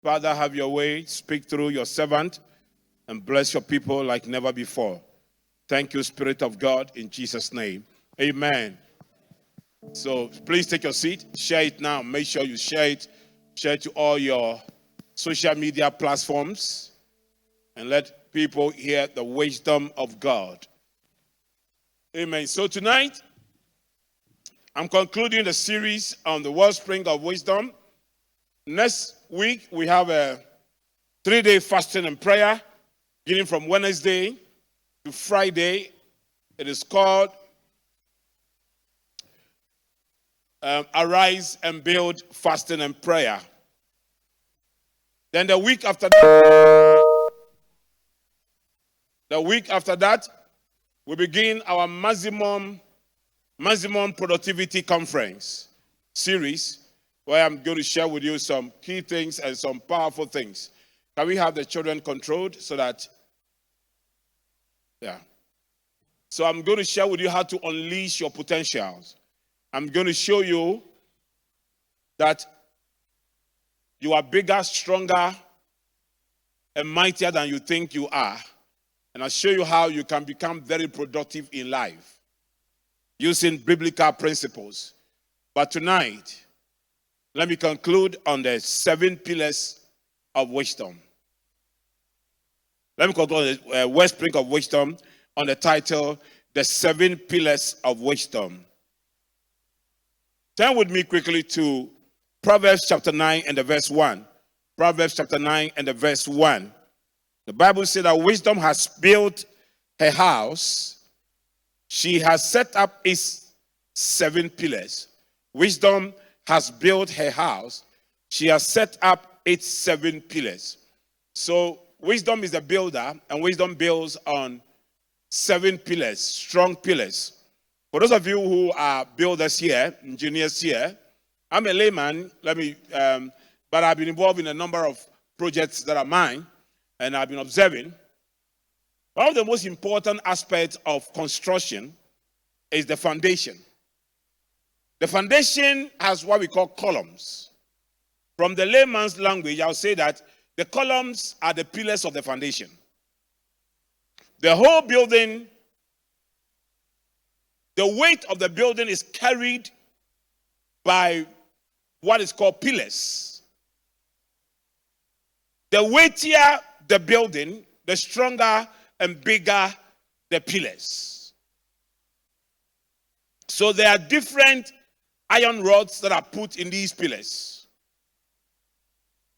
Father, have your way. Speak through your servant and bless your people like never before. Thank you, Spirit of God, in Jesus' name. Amen. So please take your seat. Share it now. Make sure you share it. Share it to all your social media platforms and let people hear the wisdom of God. Amen. So tonight, I'm concluding the series on the wellspring of wisdom. Next week, we have a 3-day fasting and prayer, beginning from Wednesday to Friday. It is called Arise and Build Fasting and Prayer. Then the week after that, we begin our maximum productivity conference series, where I'm going to share with you some key things and some powerful things. Can we have the children controlled so that, So I'm going to share with you how to unleash your potentials. I'm going to show you that you are bigger, stronger, and mightier than you think you are. And I'll show you how you can become very productive in life using biblical principles. But tonight, let me conclude on the 7 pillars of wisdom. Let me conclude on the wellspring of wisdom on the title, The 7 Pillars of Wisdom. Turn with me quickly to Proverbs chapter 9 and the verse 1. Proverbs chapter 9 and the verse 1. The Bible says that wisdom has built her house. She has set up its 7 pillars. Wisdom has built her house. She has set up its 7 pillars. So wisdom is the builder, and wisdom builds on 7 pillars, strong pillars. For those of you who are builders here, engineers here, I'm a layman, but I've been involved in a number of projects that are mine, and I've been observing. One of the most important aspects of construction is the foundation. The foundation has what we call columns. From the layman's language, I'll say that the columns are the pillars of the foundation. The whole building, the weight of the building is carried by what is called pillars. The weightier the building, the stronger and bigger the pillars. So there are different iron rods that are put in these pillars.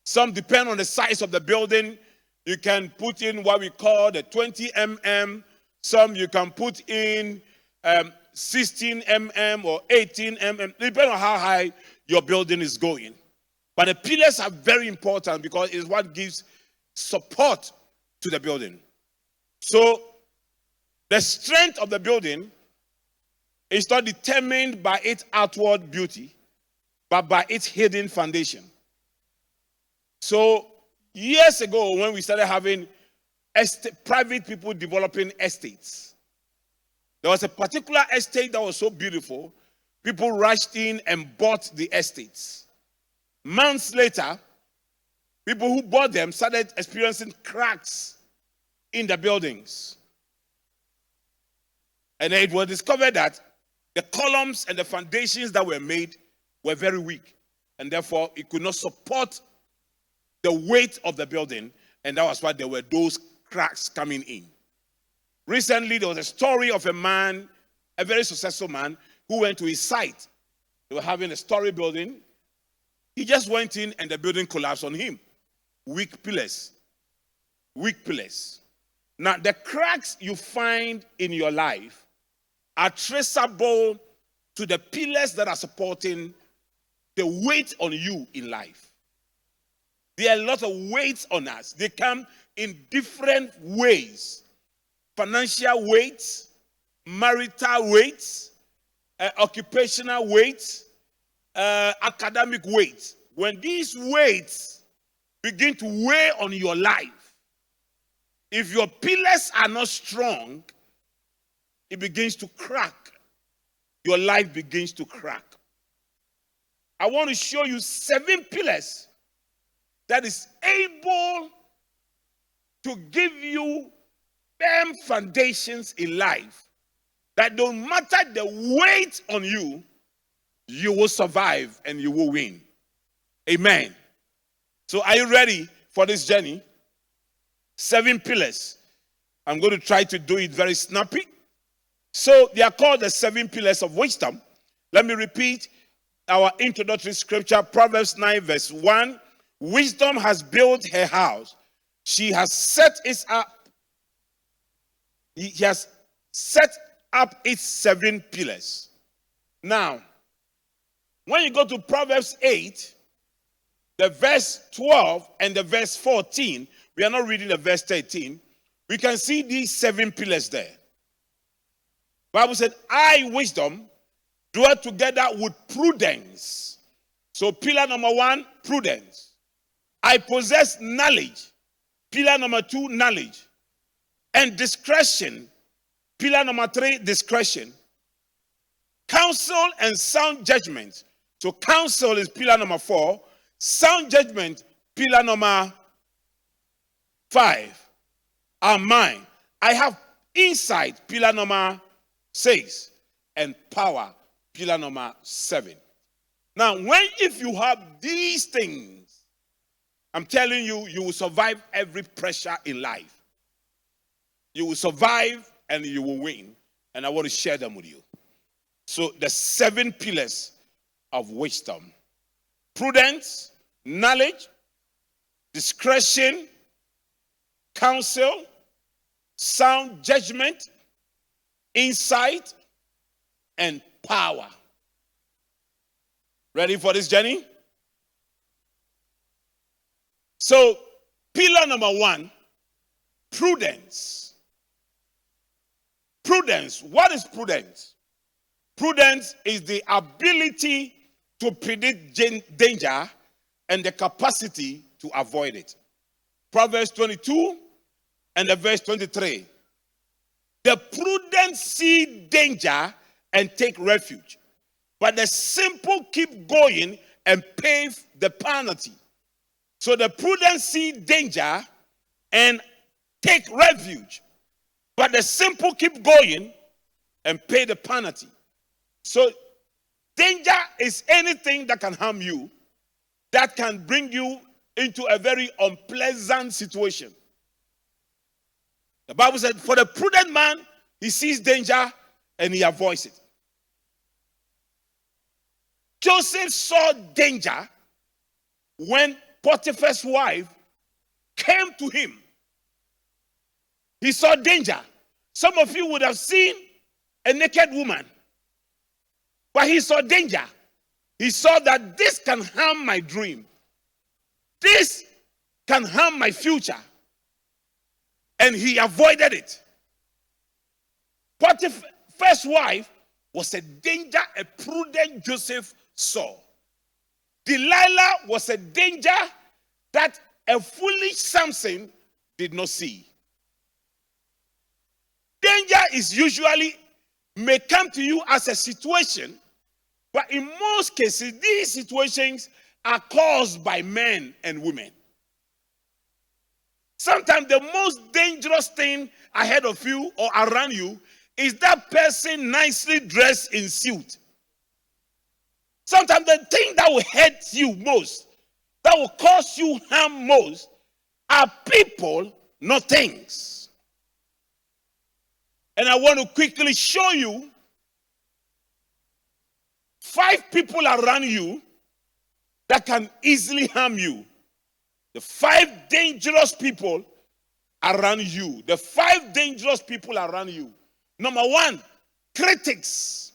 Some depend on the size of the building. You can put in what we call the 20 mm. Some you can put in 16 mm or 18 mm, depending on how high your building is going. But the pillars are very important because it's what gives support to the building. So the strength of the building is not determined by its outward beauty, but by its hidden foundation. So years ago, when we started having private people developing estates, there was a particular estate that was so beautiful, people rushed in and bought the estates. Months later, people who bought them started experiencing cracks in the buildings. And it was discovered that the columns and the foundations that were made were very weak. And therefore, it could not support the weight of the building. And that was why there were those cracks coming in. Recently, there was a story of a man, a very successful man, who went to his site. They were having a story building. He just went in and the building collapsed on him. Weak pillars. Weak pillars. Now, the cracks you find in your life are traceable to the pillars that are supporting the weight on you in life. There are a lot of weights on us. They come in different ways. Financial weights, marital weights, occupational weights, academic weights. When these weights begin to weigh on your life, if your pillars are not strong, it begins to crack. Your life begins to crack. I want to show you 7 pillars that is able to give you firm foundations in life that no matter the weight on you, you will survive and you will win. Amen. So are you ready for this journey? 7 pillars. I'm going to try to do it very snappy. So they are called the 7 pillars of wisdom. Let me repeat our introductory scripture, Proverbs 9 verse 1. Wisdom has built her house. She has set it up. He has set up its 7 pillars. Now, when you go to Proverbs 8, the verse 12 and the verse 14, we are not reading the verse 13, we can see these 7 pillars there. The Bible said, I, wisdom, dwell together with prudence. So pillar number 1, prudence. I possess knowledge. Pillar number 2, knowledge. And discretion. Pillar number 3, discretion. Counsel and sound judgment. So counsel is pillar number 4. Sound judgment, pillar number 5. Are mine. I have insight, pillar number 6. And power, pillar number 7. Now, if you have these things, I'm telling you, you will survive every pressure in life. You will survive and you will win. And I want to share them with you. So the 7 pillars of wisdom: prudence, knowledge, discretion, counsel, sound judgment, insight, and power. Ready for this journey? So, pillar number 1, prudence. Prudence. What is prudence? Prudence is the ability to predict danger and the capacity to avoid it. Proverbs 22 and the verse 23. The prudent see danger and take refuge, but the simple keep going and pay the penalty. So the prudent see danger and take refuge, but the simple keep going and pay the penalty. So danger is anything that can harm you, that can bring you into a very unpleasant situation. The Bible said, for the prudent man, he sees danger and he avoids it. Joseph saw danger when Potiphar's wife came to him. He saw danger. Some of you would have seen a naked woman, but he saw danger. He saw that this can harm my dream. This can harm my future. And he avoided it. Potiphar's wife was a danger a prudent Joseph saw. Delilah was a danger that a foolish Samson did not see. Danger is usually may come to you as a situation, but in most cases, these situations are caused by men and women. Sometimes the most dangerous thing ahead of you or around you is that person nicely dressed in suit. Sometimes the thing that will hurt you most, that will cause you harm most, are people, not things. And I want to quickly show you 5 people around you that can easily harm you. The 5 dangerous people around you. The 5 dangerous people around you. Number 1, critics.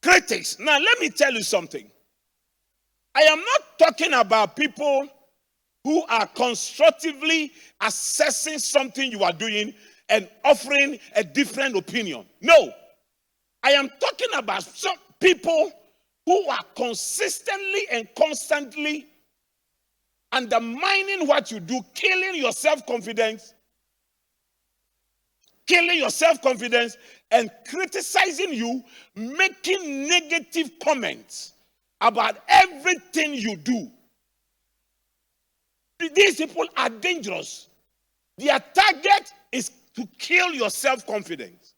Critics. Now, let me tell you something. I am not talking about people who are constructively assessing something you are doing and offering a different opinion. No. I am talking about some people who are consistently and constantly undermining what you do, killing your self-confidence, and criticizing you, making negative comments about everything you do. These people are dangerous. Their target is to kill your self-confidence.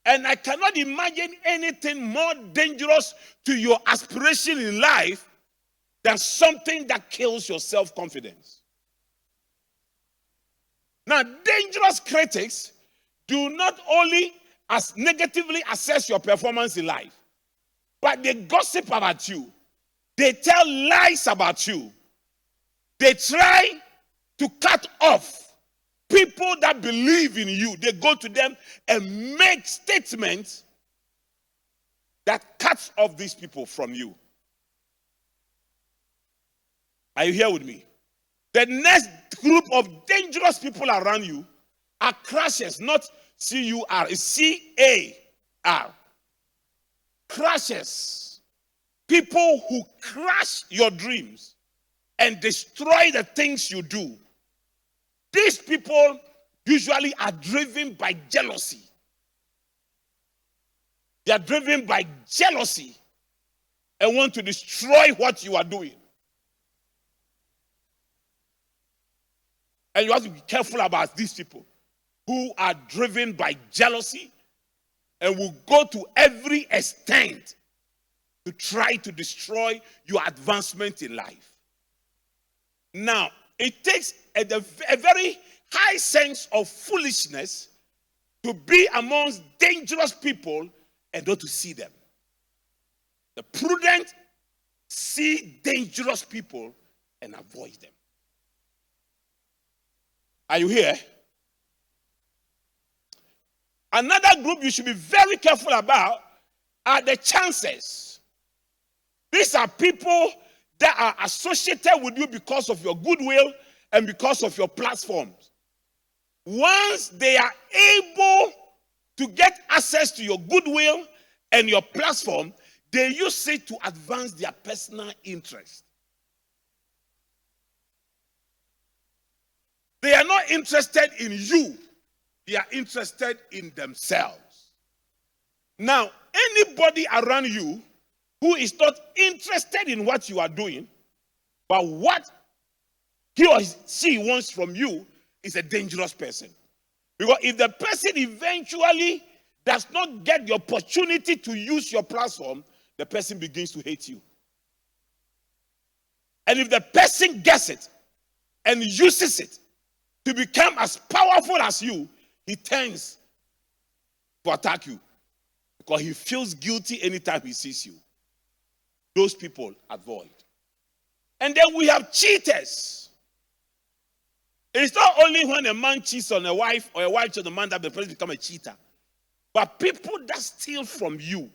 And I cannot imagine anything more dangerous to your aspiration in life than something that kills your self-confidence. Now, dangerous critics do not only negatively assess your performance in life, but they gossip about you. They tell lies about you. They try to cut off people that believe in you. They go to them and make statements that cuts off these people from you. Are you here with me? The next group of dangerous people around you are crashers, not C-U-R. It's C-A-R. Crashers. People who crash your dreams and destroy the things you do. These people usually are driven by jealousy. They are driven by jealousy and want to destroy what you are doing. And you have to be careful about these people who are driven by jealousy and will go to every extent to try to destroy your advancement in life. Now, it takes a very high sense of foolishness to be amongst dangerous people and not to see them. The prudent see dangerous people and avoid them. Are you here? Another group you should be very careful about are the chances. These are people that are associated with you because of your goodwill and because of your platforms. Once they are able to get access to your goodwill and your platform, they use it to advance their personal interest. They are not interested in you. They are interested in themselves. Now, anybody around you who is not interested in what you are doing, but what he or she wants from you, is a dangerous person. Because if the person eventually does not get the opportunity to use your platform, the person begins to hate you. And if the person gets it and uses it to become as powerful as you, he tends to attack you because he feels guilty anytime he sees you. Those people avoid. And then we have cheaters. It's not only when a man cheats on a wife or a wife cheats on a man that the person becomes a cheater. But people that steal from you,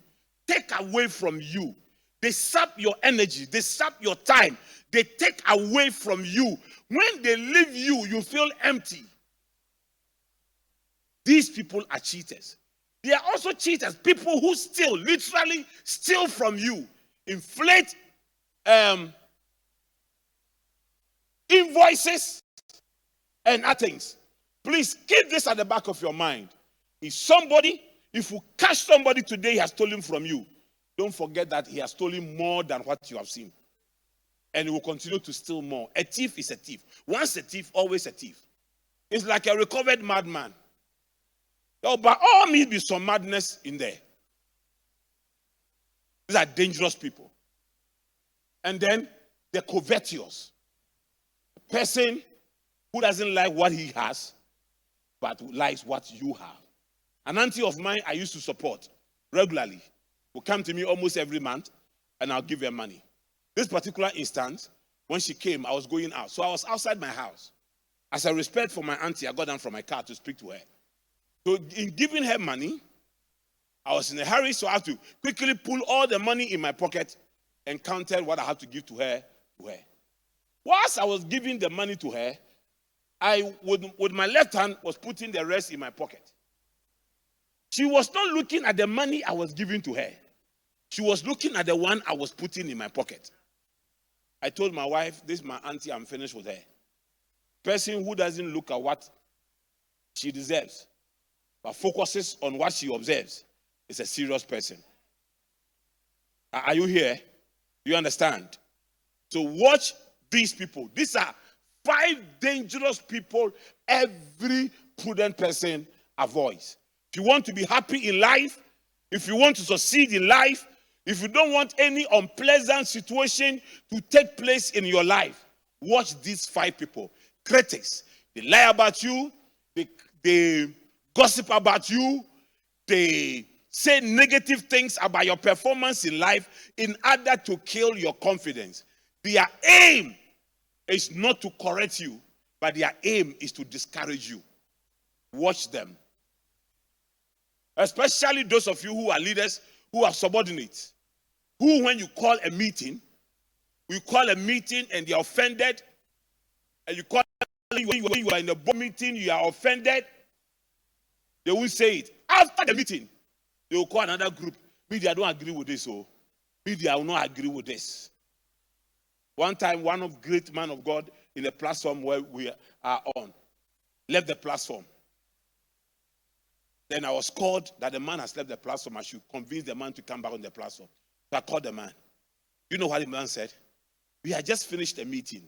take away from you, they sap your energy, they sap your time, they take away from you. When they leave you, you feel empty. These people are cheaters. They are also cheaters, people who steal, literally steal from you, inflate invoices and other things. Please keep this at the back of your mind. If you catch somebody today, he has stolen from you, don't forget that he has stolen more than what you have seen. And he will continue to steal more. A thief is a thief. Once a thief, always a thief. It's like a recovered madman. So, by all means, be some madness in there. These are dangerous people. And then the covetous. A person who doesn't like what he has, but likes what you have. An auntie of mine I used to support regularly will come to me almost every month, and I'll give her money. This particular instance, when she came, I was going out. So I was outside my house. As a respect for my auntie, I got down from my car to speak to her. So in giving her money, I was in a hurry, so I had to quickly pull all the money in my pocket and counted what I had to give to her. Whilst I was giving the money to her, I, with my left hand, was putting the rest in my pocket. She was not looking at the money I was giving to her. She was looking at the one I was putting in my pocket. I told my wife, this is my auntie, I'm finished with her. Person who doesn't look at what she deserves, but focuses on what she observes, is a serious person. Are you here? You understand? So watch these people. These are 5 dangerous people every prudent person avoids. If you want to be happy in life, if you want to succeed in life, if you don't want any unpleasant situation to take place in your life, watch these 5 people. Critics. They lie about you. They gossip about you. They say negative things about your performance in life in order to kill your confidence. Their aim is not to correct you, but their aim is to discourage you. Watch them. Especially those of you who are leaders, who are subordinates, who when you call a meeting and they're offended, and you call when you are in a board meeting, you are offended, they will say it. After the meeting, they will call another group. Maybe I don't agree with this, or maybe I will not agree with this. One time, one of great man of God in the platform where we are on left the platform. Then I was called that the man has left the platform. I should convince the man to come back on the platform. So I called the man. You know what the man said? We had just finished the meeting.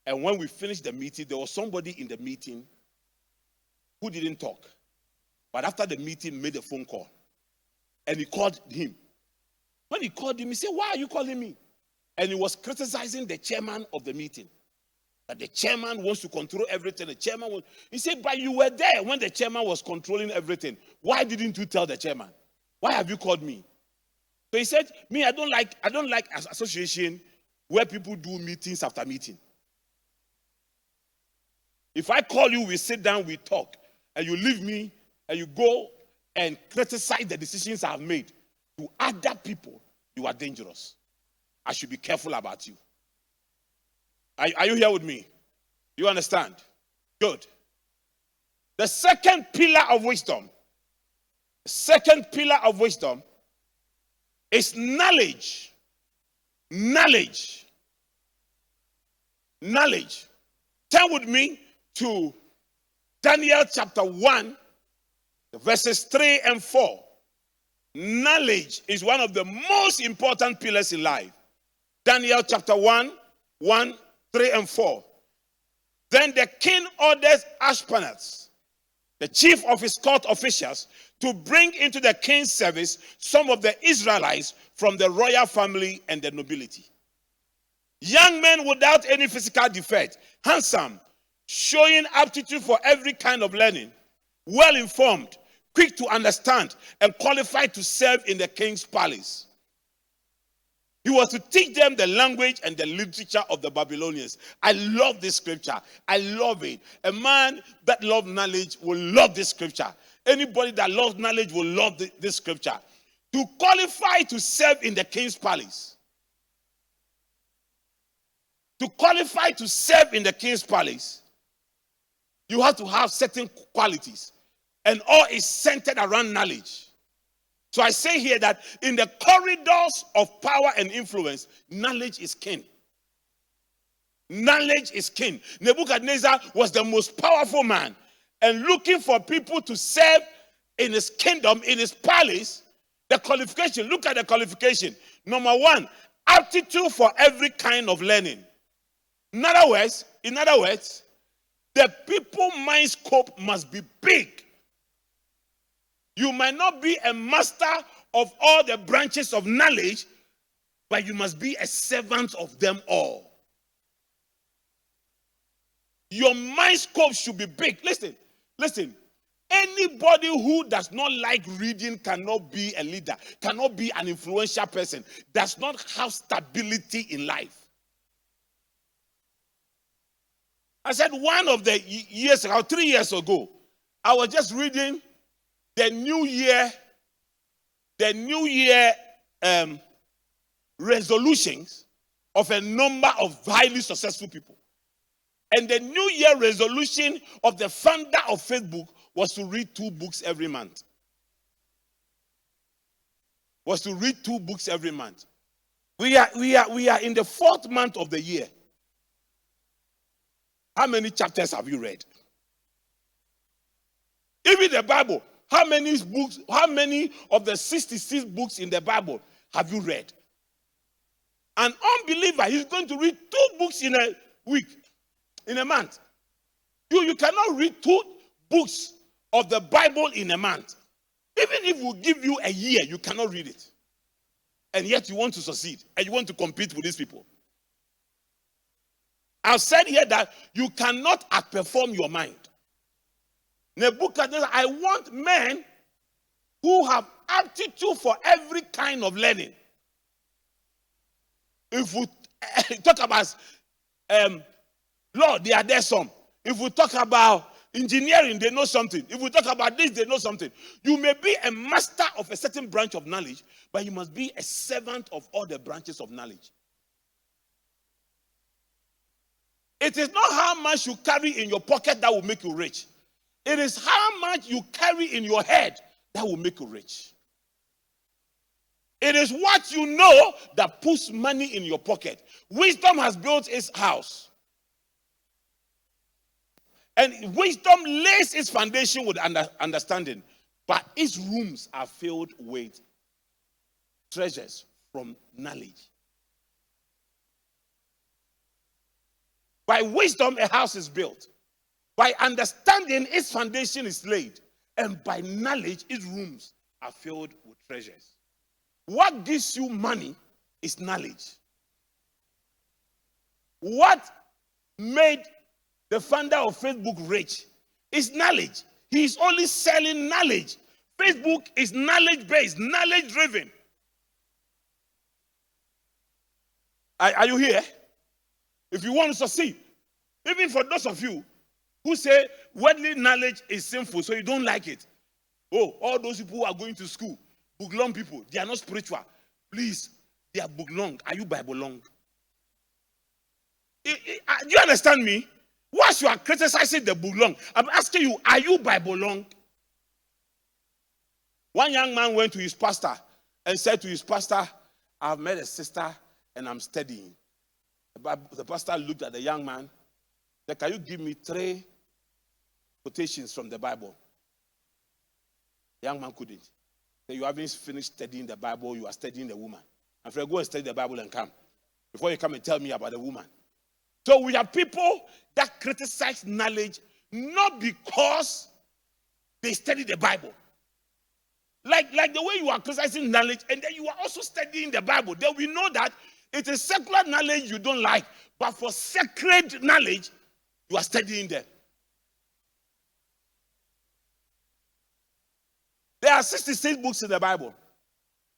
And when we finished the meeting, there was somebody in the meeting who didn't talk. But after the meeting, made a phone call. And he called him. When he called him, he said, "Why are you calling me?" And he was criticizing the chairman of the meeting. That the chairman wants to control everything. He said, "But you were there when the chairman was controlling everything. Why didn't you tell the chairman? Why have you called me?" So he said, "Me, I don't like association where people do meetings after meeting. If I call you, we sit down, we talk, and you leave me, and you go and criticize the decisions I've made to other people, you are dangerous. I should be careful about you." Are you here with me? You understand? Good. The second pillar of wisdom is knowledge. Knowledge. Turn with me to Daniel chapter 1, verses 3 and 4. Knowledge is one of the most important pillars in life. Daniel chapter 1, 3 and 4. Then the king orders Ashpenaz, the chief of his court officials, to bring into the king's service some of the Israelites from the royal family and the nobility. Young men without any physical defect, handsome, showing aptitude for every kind of learning, well informed, quick to understand, and qualified to serve in the king's palace. He was to teach them the language and the literature of the Babylonians. I love this scripture. I love it. A man that loves knowledge will love this scripture. Anybody that loves knowledge will love this scripture. To qualify to serve in the king's palace. To qualify to serve in the king's palace, you have to have certain qualities. And all is centered around knowledge. So I say here that in the corridors of power and influence, knowledge is king. Knowledge is king. Nebuchadnezzar was the most powerful man. And looking for people to serve in his kingdom, in his palace, the qualification, look at the qualification. Number 1, aptitude for every kind of learning. In other words, the people mind scope must be big. You might not be a master of all the branches of knowledge, but you must be a servant of them all. Your mind scope should be big. Listen. Anybody who does not like reading cannot be a leader, cannot be an influential person, does not have stability in life. I said one of the years ago, 3 years ago, I was just reading the New Year resolutions of a number of highly successful people. And the New Year resolution of the founder of Facebook was to read 2 books every month. We are in the 4th month of the year. How many chapters have you read? Even the Bible. How many of the 66 books in the Bible have you read? An unbeliever, he's going to read 2 books in week, in a month. You cannot read 2 books of the Bible in a month. Even if we give you a year, you cannot read it. And yet you want to succeed and you want to compete with these people. I've said here that you cannot outperform your mind. Nebuchadnezzar, I want men who have aptitude for every kind of learning. If we talk about law, there some. If we talk about engineering, they know something. If we talk about this, they know something. You may be a master of a certain branch of knowledge, but you must be a servant of all the branches of knowledge. It is not how much you carry in your pocket that will make you rich. It is how much you carry in your head that will make you rich. It is what you know that puts money in your pocket. Wisdom has built its house. And wisdom lays its foundation with understanding. But its rooms are filled with treasures from knowledge. By wisdom, a house is built. By understanding, its foundation is laid. And by knowledge, its rooms are filled with treasures. What gives you money is knowledge. What made the founder of Facebook rich is knowledge. He is only selling knowledge. Facebook is knowledge-based, knowledge-driven. Are you here? If you want to succeed, even for those of you who say worldly knowledge is sinful, so you don't like it. Oh, all those people who are going to school, book-long people, they are not spiritual. Please, they are book-long. Are you Bible-long? Do you understand me? Once you are criticizing the book-long, I'm asking you, are you Bible-long? One young man went to his pastor and said to his pastor, I've met a sister and I'm studying. The pastor looked at the young man. Said, can you give me 3 quotations from the Bible? The young man couldn't. Said, you haven't finished studying the Bible, you are studying the woman. I'm afraid go and study the Bible and come. Before you come and tell me about the woman. So we have people that criticize knowledge not because they study the Bible. Like the way you are criticizing knowledge and then you are also studying the Bible. Then we know that it is secular knowledge you don't like, but for sacred knowledge, you are studying them. There are 66 books in the Bible.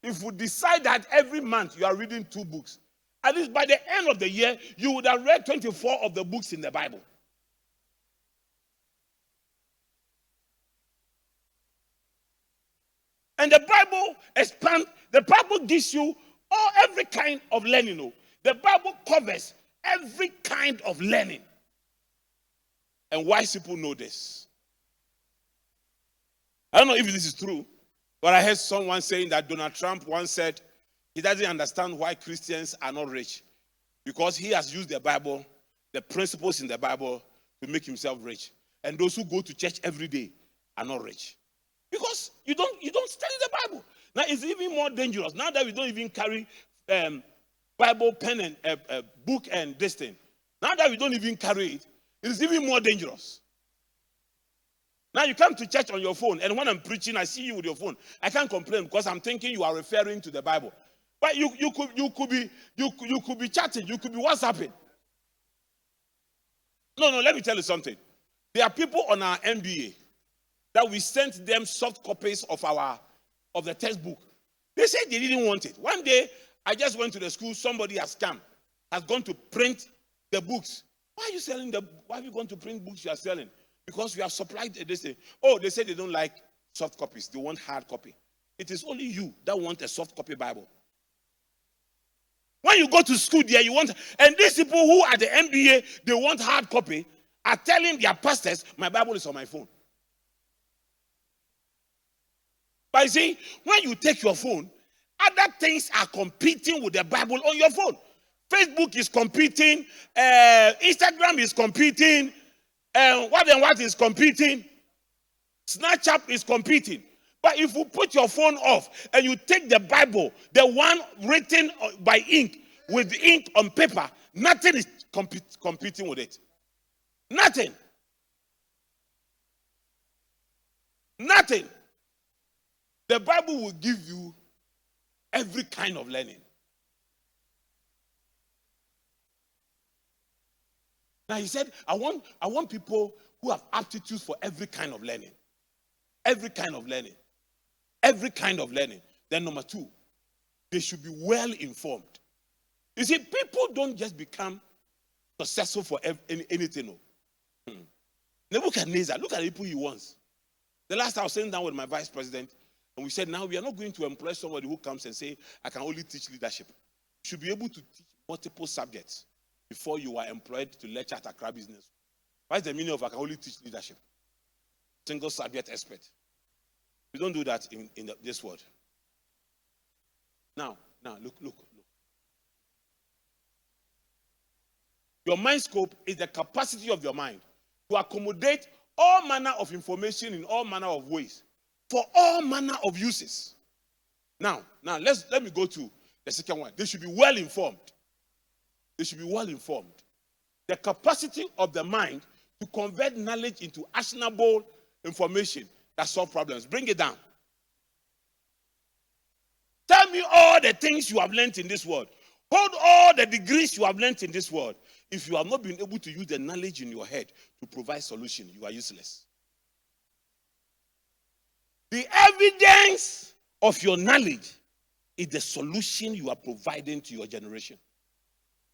If we decide that every month you are reading 2 books, at least by the end of the year, you would have read 24 of the books in the Bible. And the Bible expands, the Bible gives you every kind of learning. The Bible covers every kind of learning. And wise people know this. I don't know if this is true, but I heard someone saying that Donald Trump once said he doesn't understand why Christians are not rich. Because he has used the Bible, the principles in the Bible, to make himself rich. And those who go to church every day are not rich. Because you don't study the Bible. Now it's even more dangerous. Now that we don't even carry Bible pen and book and this thing. Now that we don't even carry it, it is even more dangerous. Now you come to church on your phone, and when I'm preaching, I see you with your phone. I can't complain because I'm thinking you are referring to the Bible. But you could be chatting, you could be WhatsApping. No, let me tell you something. There are people on our MBA that we sent them soft copies of the textbook. They said they didn't want it. One day, I just went to the school, somebody has gone to print the books. Why are you going to print books you are selling? Because we have supplied this thing. Oh, they said they don't like soft copies. They want hard copy. It is only you that want a soft copy Bible. When you go to school there, and these people who are the MBA, they want hard copy, are telling their pastors, my Bible is on my phone. But you see, when you take your phone, other things are competing with the Bible on your phone. Facebook is competing, Instagram is competing, what is competing, Snapchat is competing. But if you put your phone off and you take the Bible, the one written by ink, with ink on paper, nothing is competing with it? Nothing. Nothing. The Bible will give you every kind of learning. Now he said, I want people who have aptitude for every kind of learning. Every kind of learning. Every kind of learning. Then number 2, they should be well informed. You see, people don't just become successful for anything. No. Nebuchadnezzar, look at the people he wants. The last time I was sitting down with my vice president, and we said, now we are not going to employ somebody who comes and say, I can only teach leadership. You should be able to teach multiple subjects before you are employed to lecture at Accra Business. What is the meaning of I can only teach leadership? Single subject expert. We don't do that in this world. Now, look. Your mind scope is the capacity of your mind to accommodate all manner of information in all manner of ways for all manner of uses. Now, let me go to the second one. They should be well informed. They should be well informed. The capacity of the mind to convert knowledge into actionable information that solve problems. Bring it down. Tell me all the things you have learned in this world. Hold all the degrees you have learned in this world. If you have not been able to use the knowledge in your head to provide solution, you are useless. The evidence of your knowledge is the solution you are providing to your generation.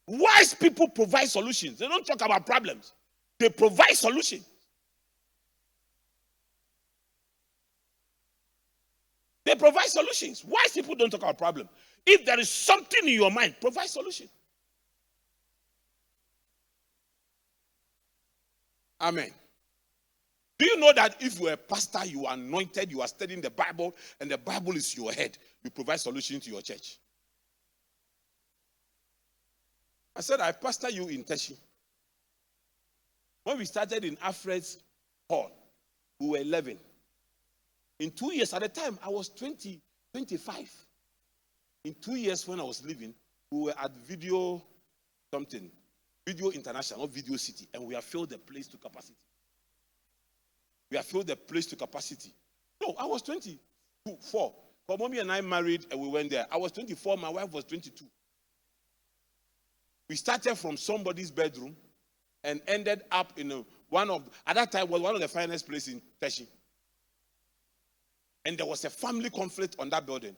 Wise people provide solutions. They don't talk about problems. They provide solutions. They provide solutions. Wise people don't talk about problems. If there is something in your mind, provide solution. Amen. Do you know that if you are a pastor, you are anointed, you are studying the Bible, and the Bible is your head, you provide solution to your church? I said, I pastor you in Teshi. When we started in Alfred's Hall, we were 11. In 2 years, at the time, I was 25. In 2 years, when I was leaving, we were at Video International, not Video City, and we have filled the place to capacity. We have filled the place to capacity. No, I was 24. But mommy and I married, and we went there. I was 24, my wife was 22. We started from somebody's bedroom and ended up in at that time was one of the finest places in Teshi. And there was a family conflict on that building.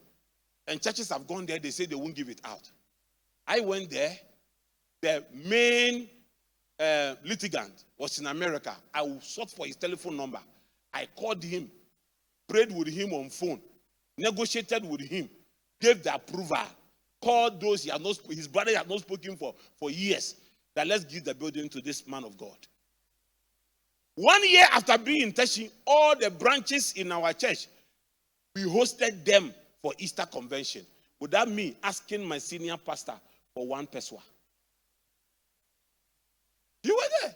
And churches have gone there, they say they won't give it out. I went there. The main litigant was in America. I sought for his telephone number. I called him, prayed with him on phone, negotiated with him, gave the approval, called those his brother had not spoken for years, that let's give the building to this man of God. 1 year after being in Teshi, all the branches in our church, we hosted them for Easter convention. Without me asking my senior pastor for one peswa. You were there.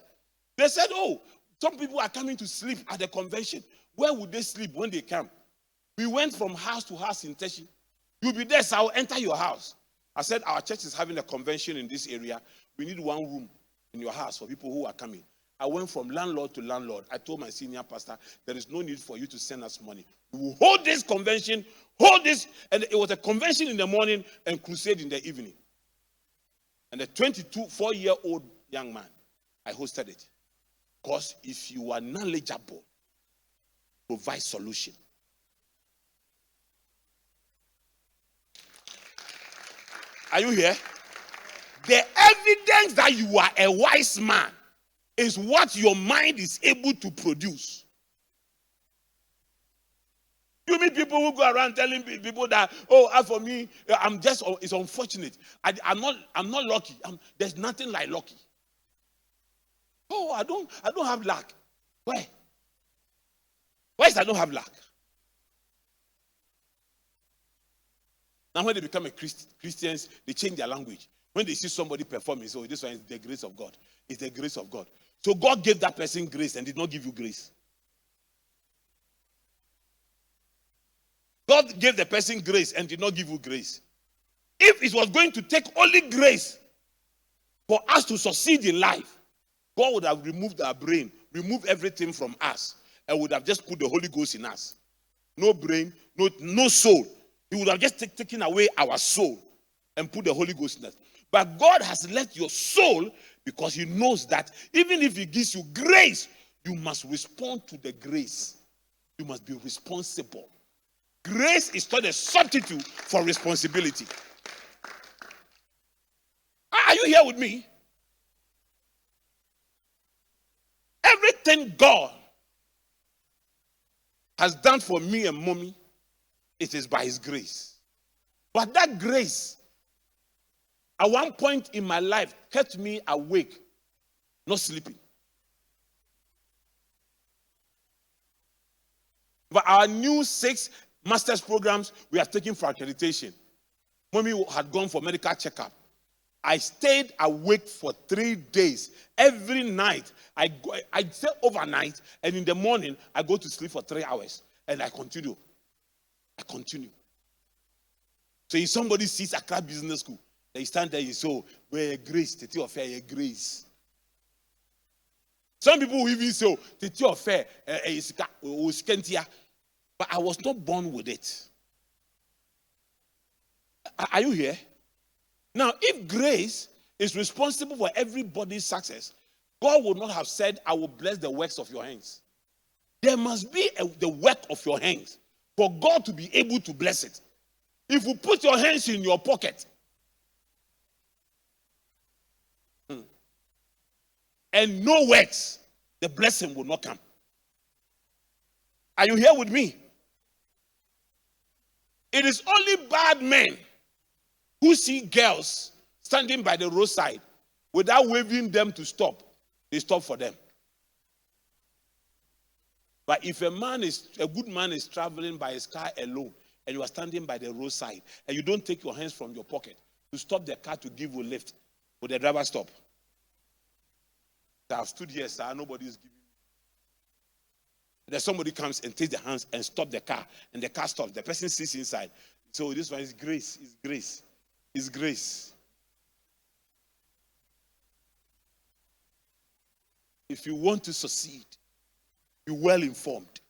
They said, oh, some people are coming to sleep at the convention. Where would they sleep when they come? We went from house to house in Teshi. You'll be there, so I'll enter your house. I said, our church is having a convention in this area. We need one room in your house for people who are coming. I went from landlord to landlord. I told my senior pastor, there is no need for you to send us money. We will hold this convention, and it was a convention in the morning and crusade in the evening. And the 4-year-old young man, I hosted it. Because if you are knowledgeable, provide solution. Are you here? The evidence that you are a wise man is what your mind is able to produce. You meet people who go around telling people that, oh, as for me, it's unfortunate. I'm not lucky. There's nothing like lucky. Oh, I don't have luck. Why? Why is I don't have luck? Now when they become Christians, they change their language. When they see somebody performing, so this one is the grace of God. It's the grace of God. So God gave that person grace and did not give you grace. God gave the person grace and did not give you grace. If it was going to take only grace, For us to succeed in life, God would have removed our brain, removed everything from us, and would have just put the Holy Ghost in us. No brain, no soul. He would have just taken away our soul and put the Holy Ghost in us. But God has left your soul because he knows that even if he gives you grace, you must respond to the grace. You must be responsible. Grace is not a substitute for responsibility. Are you here with me? Everything God has done for me and mommy, it is by his grace. But that grace, at one point in my life, kept me awake, not sleeping. But our new 6 master's programs we are taking for accreditation. Mommy had gone for medical checkup. I stayed awake for 3 days. Every night, I stay overnight, and in the morning, I go to sleep for 3 hours, and I continue. So if somebody sees Accra Business School, they stand there and say, "Oh, we're grace, Titi-Ofei, grace." Some people will even say, "Oh, Titi-Ofei, but I was not born with it." Are you here? Now, if grace is responsible for everybody's success, God would not have said, "I will bless the works of your hands." There must be the work of your hands for God to be able to bless it. If you put your hands in your pocket and no works, the blessing will not come. Are you here with me? It is only bad men who see girls standing by the roadside without waving them to stop. They stop for them. But if a good man is traveling by his car alone, and you are standing by the roadside, and you don't take your hands from your pocket to stop the car to give you a lift, will the driver stop? I have stood here, sir, nobody is giving me. Then somebody comes and takes the hands and stop the car, and the car stops. The person sits inside. So this one is grace, is grace, is grace. If you want to succeed, be well informed.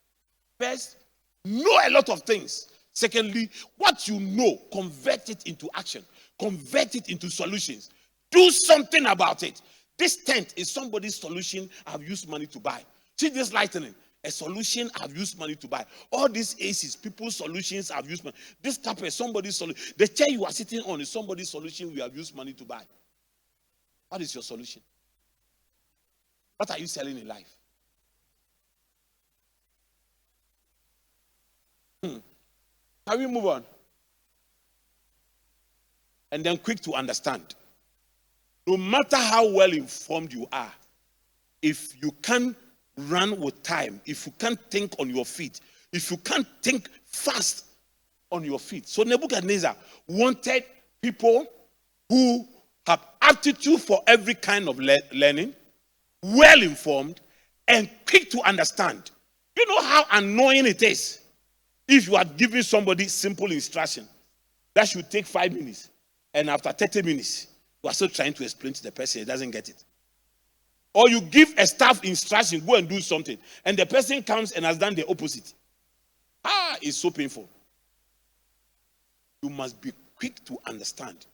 First, know a lot of things. Secondly, what you know, convert it into action. Convert it into solutions. Do something about it. This tent is somebody's solution I've used money to buy. See this lightning? A solution I've used money to buy. All these ACs, people's solutions I've used money. This carpet is somebody's solution. The chair you are sitting on is somebody's solution we have used money to buy. What is your solution? What are you selling in life? Can we move on? And then quick to understand. No matter how well informed you are, if you can't run with time, if you can't think on your feet, if you can't think fast on your feet. So Nebuchadnezzar wanted people who have aptitude for every kind of learning, well informed, and quick to understand. You know how annoying it is if you are giving somebody simple instruction that should take 5 minutes, and after 30 minutes, you are still trying to explain to the person, he doesn't get it. Or you give a staff instruction, go and do something, and the person comes and has done the opposite. It's so painful. You must be quick to understand.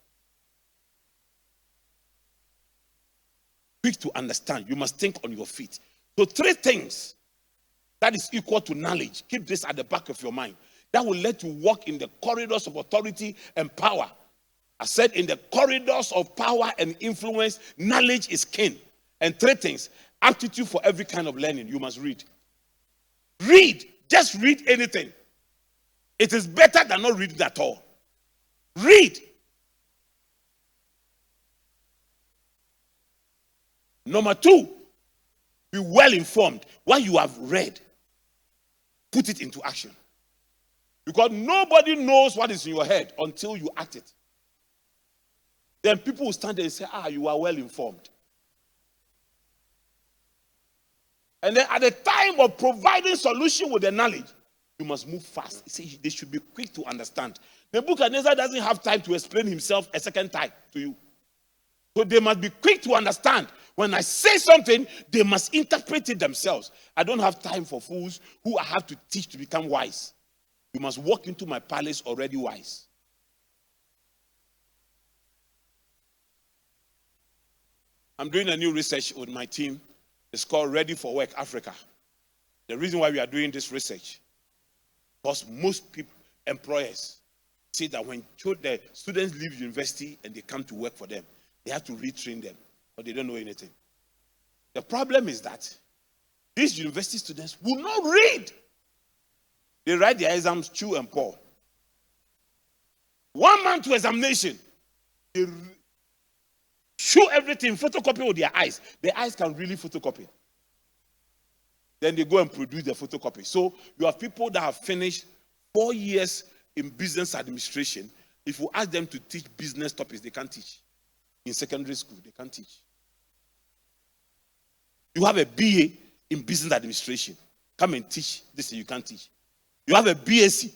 Quick to understand. You must think on your feet. So 3 things that is equal to knowledge. Keep this at the back of your mind. That will let you walk in the corridors of authority and power. I said in the corridors of power and influence, knowledge is king. And 3 things. Aptitude for every kind of learning. You must read. Read. Just read anything. It is better than not reading at all. Read. Number 2, be well informed. What you have read, put it into action. Because nobody knows what is in your head until you act it. Then people will stand there and say, you are well informed. And then at the time of providing solution with the knowledge, you must move fast. See, they should be quick to understand. Nebuchadnezzar doesn't have time to explain himself a second time to you. So they must be quick to understand. When I say something, they must interpret it themselves. I don't have time for fools who I have to teach to become wise. You must walk into my palace already wise. I'm doing a new research with my team. It's called Ready for Work Africa. The reason why we are doing this research, because most people, employers, say that when the students leave university and they come to work for them, they have to retrain them, or they don't know anything. The problem is that these university students will not read. They write their exams chew and pour. 1 month to examination, they show everything, photocopy with their eyes. Their eyes can really photocopy. Then they go and produce the photocopy. So you have people that have finished 4 years in business administration. If you ask them to teach business topics, they can't teach. In secondary school, they can't teach. You have a BA in business administration. Come and teach this, you can't teach. You have a BSc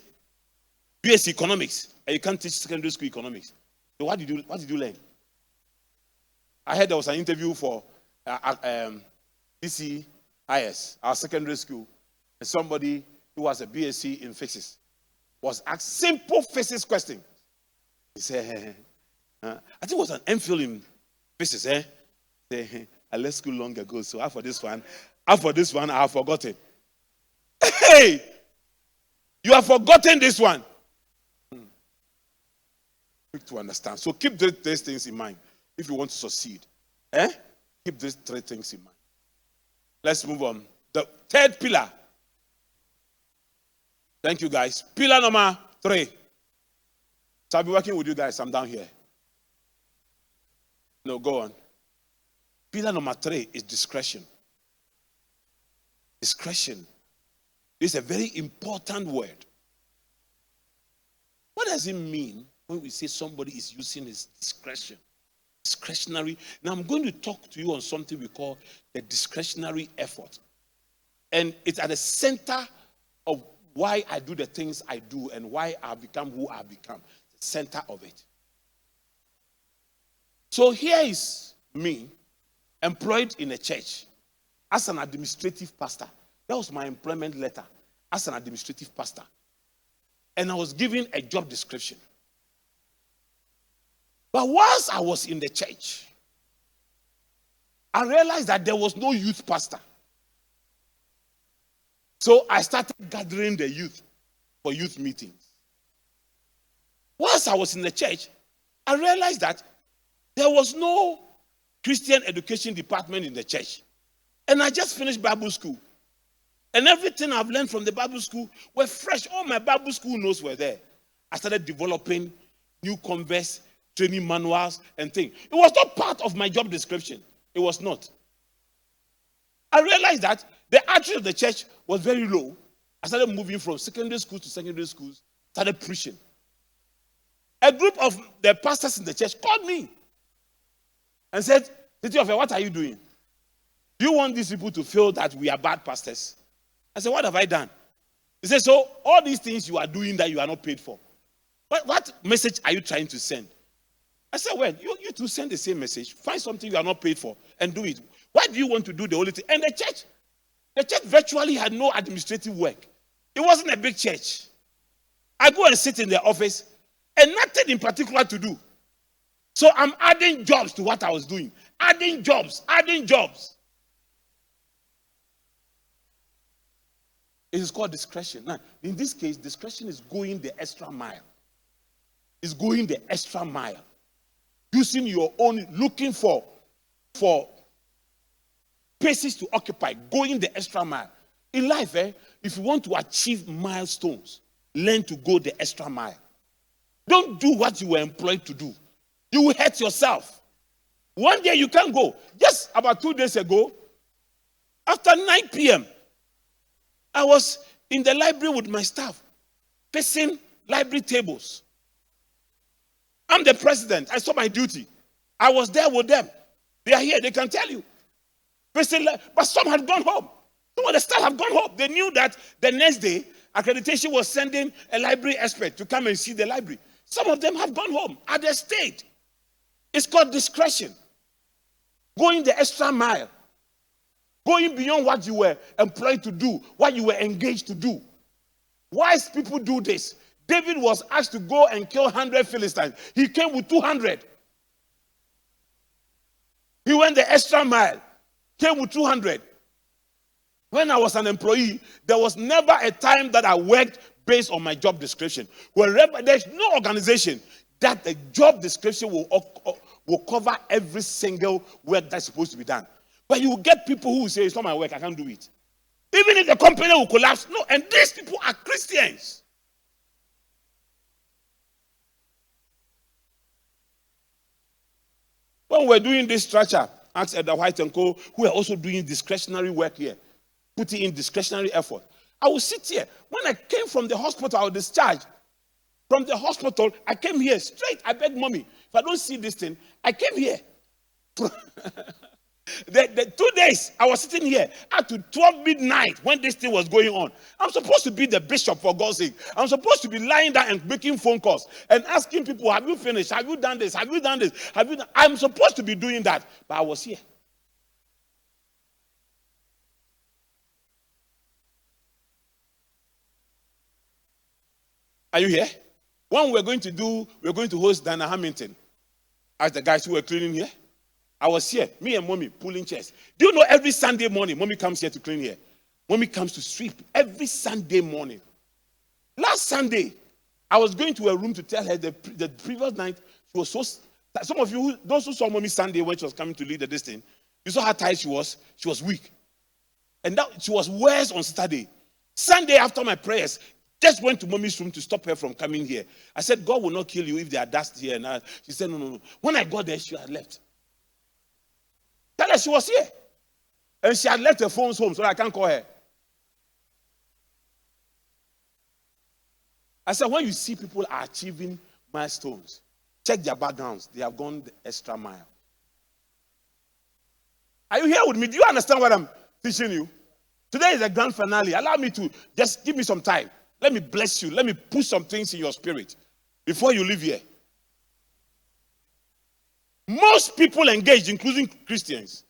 economics, and you can't teach secondary school economics. So what did you learn? I heard there was an interview for DCIS, our secondary school, and somebody who was a BSc in physics was asked simple physics question. He said, I think it was an MPhil in physics. I left school long ago, so after this one, I have forgotten. Hey, you have forgotten this one. Quick to understand. So keep these things in mind if you want to succeed. Keep these 3 things in mind. Let's move on. The third pillar. Thank you, guys. Pillar number 3. So I'll be working with you guys. I'm down here. No, go on. Pillar number 3 is discretion. Discretion is a very important word. What does it mean when we say somebody is using his discretion? Discretionary. Now I'm going to talk to you on something we call the discretionary effort. And it's at the center of why I do the things I do and why I become who I become. The center of it. So here is me, employed in a church as an administrative pastor. That was my employment letter as an administrative pastor. And I was given a job description. But once I was in the church, I realized that there was no youth pastor. So I started gathering the youth for youth meetings. Once I was in the church, I realized that there was no Christian education department in the church. And I just finished Bible school. And everything I've learned from the Bible school were fresh. All my Bible school notes were there. I started developing new converse, training manuals and things. It was not part of my job description. It was not. I realized that the attitude of the church was very low. I started moving from secondary schools to secondary schools, started preaching. A group of the pastors in the church called me and said, Titi-Ofei, what are you doing? Do you want these people to feel that we are bad pastors? I said, what have I done? He said, so all these things you are doing that you are not paid for. What message are you trying to send? I said, well, you two send the same message. Find something you are not paid for and do it. Why do you want to do the only thing? And the church virtually had no administrative work. It wasn't a big church. I go and sit in the office and nothing in particular to do. So I'm adding jobs to what I was doing. Adding jobs. It is called discretion. Now, in this case, discretion is going the extra mile. It's going the extra mile. Using your own, looking for places to occupy, going the extra mile. In life, if you want to achieve milestones, learn to go the extra mile. Don't do what you were employed to do. You will hurt yourself. One day you can't go. Just about 2 days ago, after 9 p.m., I was in the library with my staff, facing library tables. I'm the president. I saw my duty. I was there with them. They are here. They can tell you. But some had gone home. Some of the staff have gone home. They knew that the next day, accreditation was sending a library expert to come and see the library. Some of them have gone home at their state. It's called discretion. Going the extra mile. Going beyond what you were employed to do, what you were engaged to do. Wise people do this. David was asked to go and kill 100 Philistines. He came with 200. He went the extra mile. Came with 200. When I was an employee, there was never a time that I worked based on my job description. Wherever there's no organization that the job description will cover every single work that's supposed to be done. But you will get people who will say, it's not my work, I can't do it. Even if the company will collapse. No, and these people are Christians. When we're doing this structure, ask Edda White and Co., who are also doing discretionary work here, putting in discretionary effort. I will sit here. When I came from the hospital, I was discharged. From the hospital, I came here straight. I begged mommy, if I don't see this thing, I came here. The 2 days I was sitting here up to 12 midnight when this thing was going on. I'm supposed to be the bishop, for God's sake. I'm supposed to be lying down and making phone calls and asking people, have you finished? Have you done this? Have you done this? I'm supposed to be doing that, but I was here. Are you here? When we're going to host Dana Hamilton as the guys who were cleaning here. I was here, me and mommy pulling chairs. Do you know every Sunday morning, mommy comes here to clean here? Mommy comes to sweep every Sunday morning. Last Sunday, I was going to a room to tell her the previous night, she was so, some of you, those who saw mommy Sunday when she was coming to lead this thing, you saw how tired she was weak. And that she was worse on Saturday. Sunday after my prayers, just went to mommy's room to stop her from coming here. I said, God will not kill you if there are dust here. And she said, no. When I got there, she had left. Tell her she was here. And she had left her phones home, so I can't call her. I said, when you see people are achieving milestones, check their backgrounds. They have gone the extra mile. Are you here with me? Do you understand what I'm teaching you? Today is the grand finale. Allow me to just give me some time. Let me bless you. Let me put some things in your spirit before you leave here. Most people engaged, including Christians,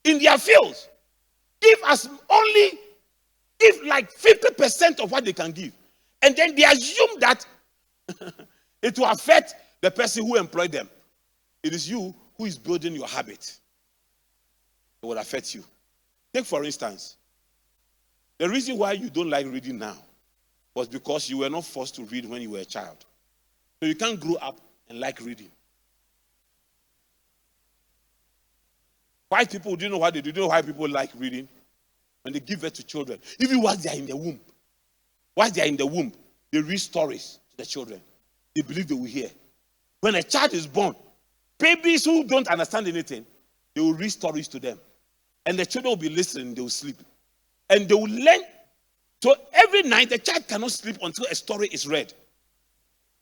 in their fields, give like 50% of what they can give. And then they assume that it will affect the person who employed them. It is you who is building your habit. It will affect you. Take, for instance, the reason why you don't like reading now was because you were not forced to read when you were a child. So you can't grow up and like reading. White people, do you know what they do? Do you know why people like reading? When they give birth to children. Even while they are in the womb. While they are in the womb, they read stories to the children. They believe they will hear. When a child is born, babies who don't understand anything, they will read stories to them. And the children will be listening, they will sleep. And they will learn. So every night, the child cannot sleep until a story is read.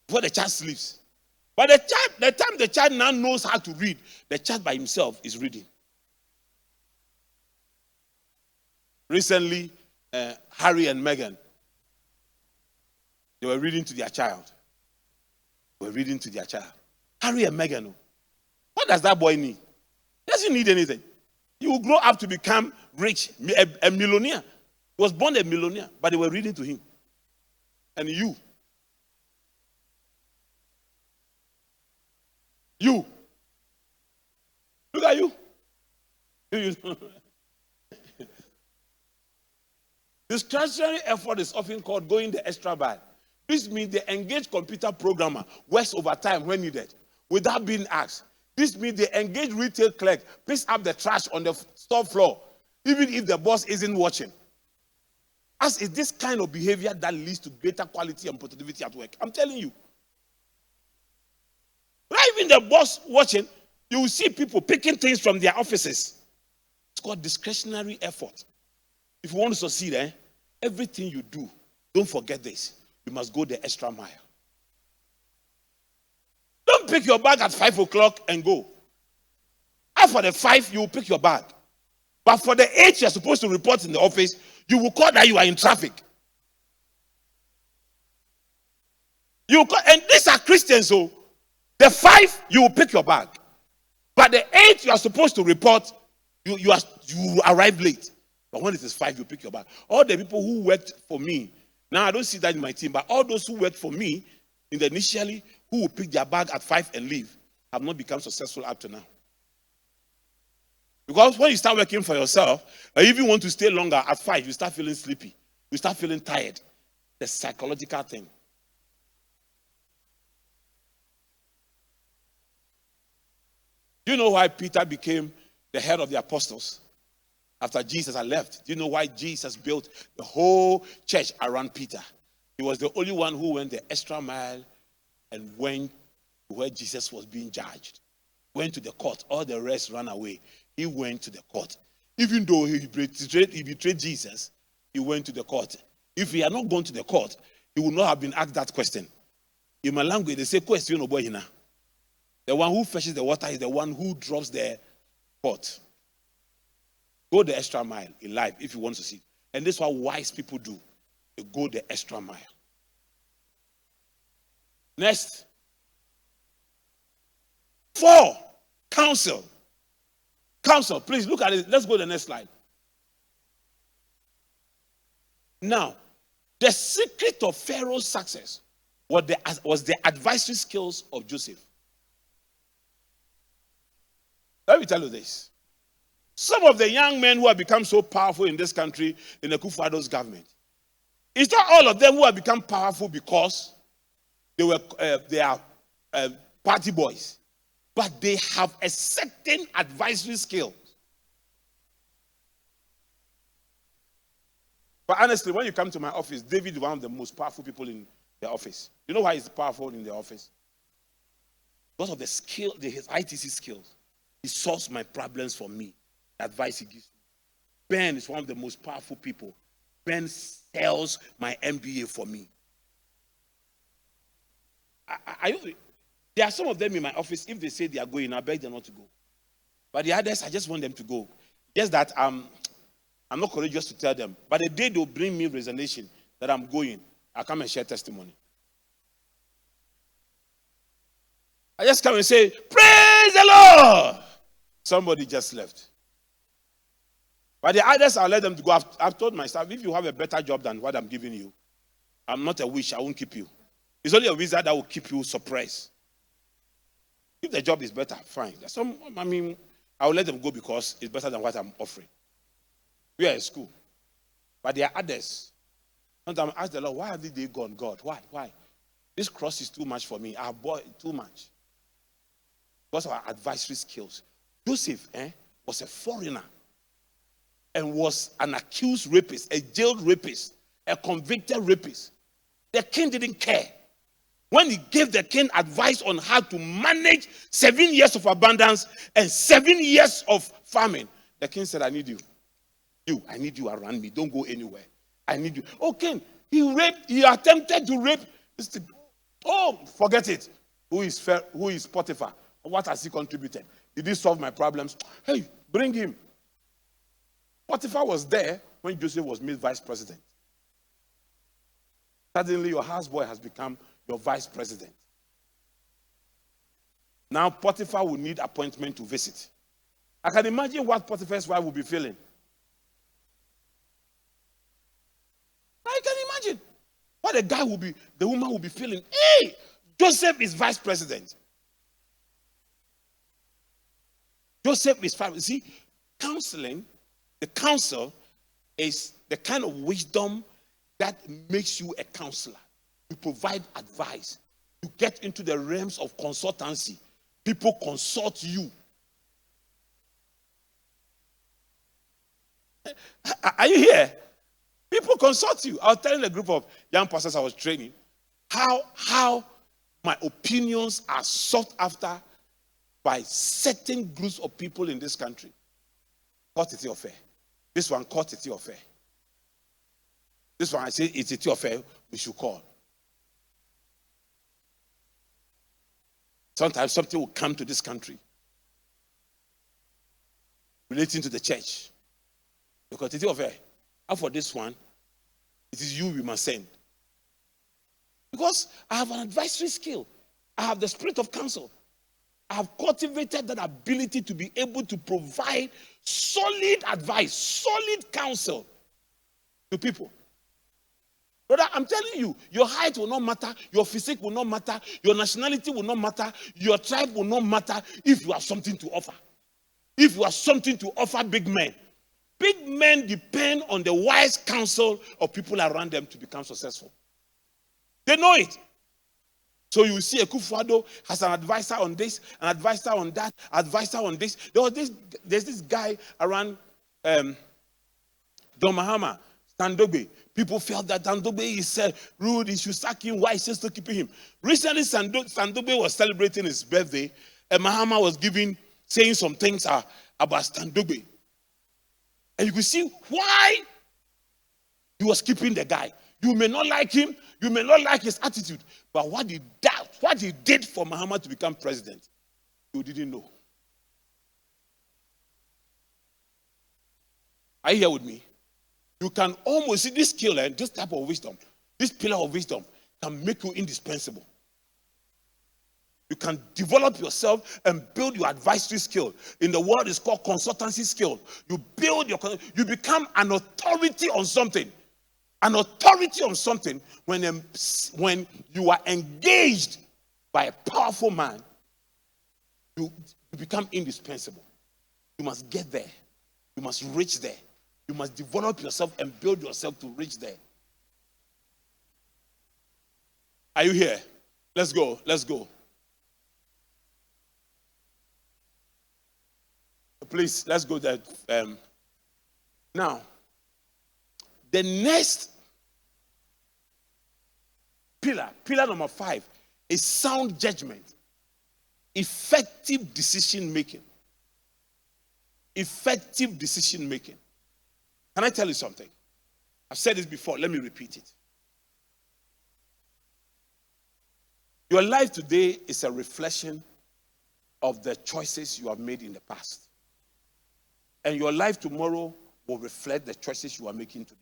Before the child sleeps. But the time the child now knows how to read, the child by himself is reading. Recently, Harry and Meghan, they were reading to their child. Harry and Meghan. What does that boy need? He doesn't need anything. He will grow up to become rich, a millionaire. He was born a millionaire, but they were reading to him. And you. Look at you. Discretionary effort is often called going the extra mile. This means the engaged computer programmer works overtime when needed, without being asked. This means the engaged retail clerk picks up the trash on the store floor, even if the boss isn't watching. As is this kind of behavior that leads to greater quality and productivity at work. I'm telling you. Not even the boss watching, you will see people picking things from their offices. It's called discretionary effort. If you want to succeed, everything you do, don't forget this. You must go the extra mile. Don't pick your bag at 5 o'clock and go. After the 5, you will pick your bag. But for the 8 you're supposed to report in the office, you will call that you are in traffic. You will call, and these are Christians, so the 5, you will pick your bag. But the 8 you are supposed to report, you arrive late. But when it is 5, you pick your bag. All the people who worked for me, now I don't see that in my team, but all those who worked for me initially, who will pick their bag at 5 and leave, have not become successful up to now. Because when you start working for yourself, or if you want to stay longer at 5, you start feeling sleepy. You start feeling tired. The psychological thing. Do you know why Peter became the head of the apostles after Jesus had left? Do you know why Jesus built the whole church around Peter? He was the only one who went the extra mile and went to where Jesus was being judged. Went to the court. All the rest ran away. He went to the court. Even though he betrayed Jesus, he went to the court. If he had not gone to the court, he would not have been asked that question. In my language, they say, question no boy hina. The one who fetches the water is the one who drops the pot. Go the extra mile in life if you want to see. And this is what wise people do. They go the extra mile. Next. 4, counsel. Counsel, please look at it. Let's go to the next slide. Now, the secret of Pharaoh's success was the advisory skills of Joseph. Let me tell you this. Some of the young men who have become so powerful in this country, in the Kufuor's government, it's not all of them who have become powerful because they are party boys, but they have a certain advisory skill. But honestly, when you come to my office, David is one of the most powerful people in the office. You know why he's powerful in the office? Because of the skill, his ITC skills. He solves my problems for me. The advice he gives me. Ben is one of the most powerful people. Ben sells my MBA for me. There are some of them in my office, if they say they are going, I beg them not to go. But the others, I just want them to go. Just that I'm not courageous to tell them. But the day they'll bring me resignation that I'm going, I'll come and share testimony. I just come and say, praise the Lord. Somebody just left. But the others, I'll let them to go. I've told my staff, if you have a better job than what I'm giving you, I'm not a witch, I won't keep you. It's only a wizard that will keep you suppressed. If the job is better, fine. I'll let them go because it's better than what I'm offering. We are in school. But there are others. Sometimes I ask the Lord, why have they gone? God, why? This cross is too much for me. I've bought it too much. Because of our advisory skills. Joseph was a foreigner and was an accused rapist, a jailed rapist, a convicted rapist. The king didn't care. When he gave the king advice on how to manage 7 years of abundance and 7 years of famine, the king said, I need you. I need you around me. Don't go anywhere. I need you. Oh, king, he attempted to rape. Oh, forget it. Who is Potiphar? What has he contributed? Did he solve my problems? Hey, bring him. Potiphar was there when Joseph was made vice president. Suddenly, your houseboy has become your vice president. Now, Potiphar will need appointment to visit. I can imagine what Potiphar's wife will be feeling. I can imagine what the woman will be feeling. Hey, Joseph is vice president. Joseph is vice. See, the counsel is the kind of wisdom that makes you a counselor. You provide advice. You get into the realms of consultancy. People consult you. Are you here? People consult you. I was telling a group of young pastors I was training how my opinions are sought after by certain groups of people in this country. Call Titi-Ofei. This one, call Titi-Ofei. This one, I say, it's Titi-Ofei, we should call. Sometimes something will come to this country relating to the church. Because Titi-Ofei, for this one, it is you we must send. Because I have an advisory skill. I have the spirit of counsel. I have cultivated that ability to be able to provide solid advice, solid counsel to people. Brother, I'm telling you, your height will not matter, your physique will not matter, your nationality will not matter, your tribe will not matter if you have something to offer. If you have something to offer big men. Big men depend on the wise counsel of people around them to become successful. They know it. So you see a Akufo-Addo has an advisor on this, an advisor on that, advisor on this. There's this guy around Don Mahama, Sandogbe. People felt that Sandogbe is rude, he should sack him. Why is he still keeping him? Recently, Sandogbe was celebrating his birthday, and Mahama was saying some things about Sandogbe. And you could see why he was keeping the guy. You may not like him, you may not like his attitude, but what he did for Mahama to become president, you didn't know. Are you here with me? You can almost see this skill and this type of wisdom, this pillar of wisdom can make you indispensable. You can develop yourself and build your advisory skill. In the world, it's called consultancy skill. You become an authority on something. An authority on something when you are engaged by a powerful man, you become indispensable. You must get there. You must reach there. You must develop yourself and build yourself to reach there. Are you here? Let's go. Let's go. Please, let's go there. Now, the next pillar number 5, is sound judgment, effective decision making. Effective decision making. Can I tell you something? I've said this before, let me repeat it. Your life today is a reflection of the choices you have made in the past. And your life tomorrow will reflect the choices you are making today.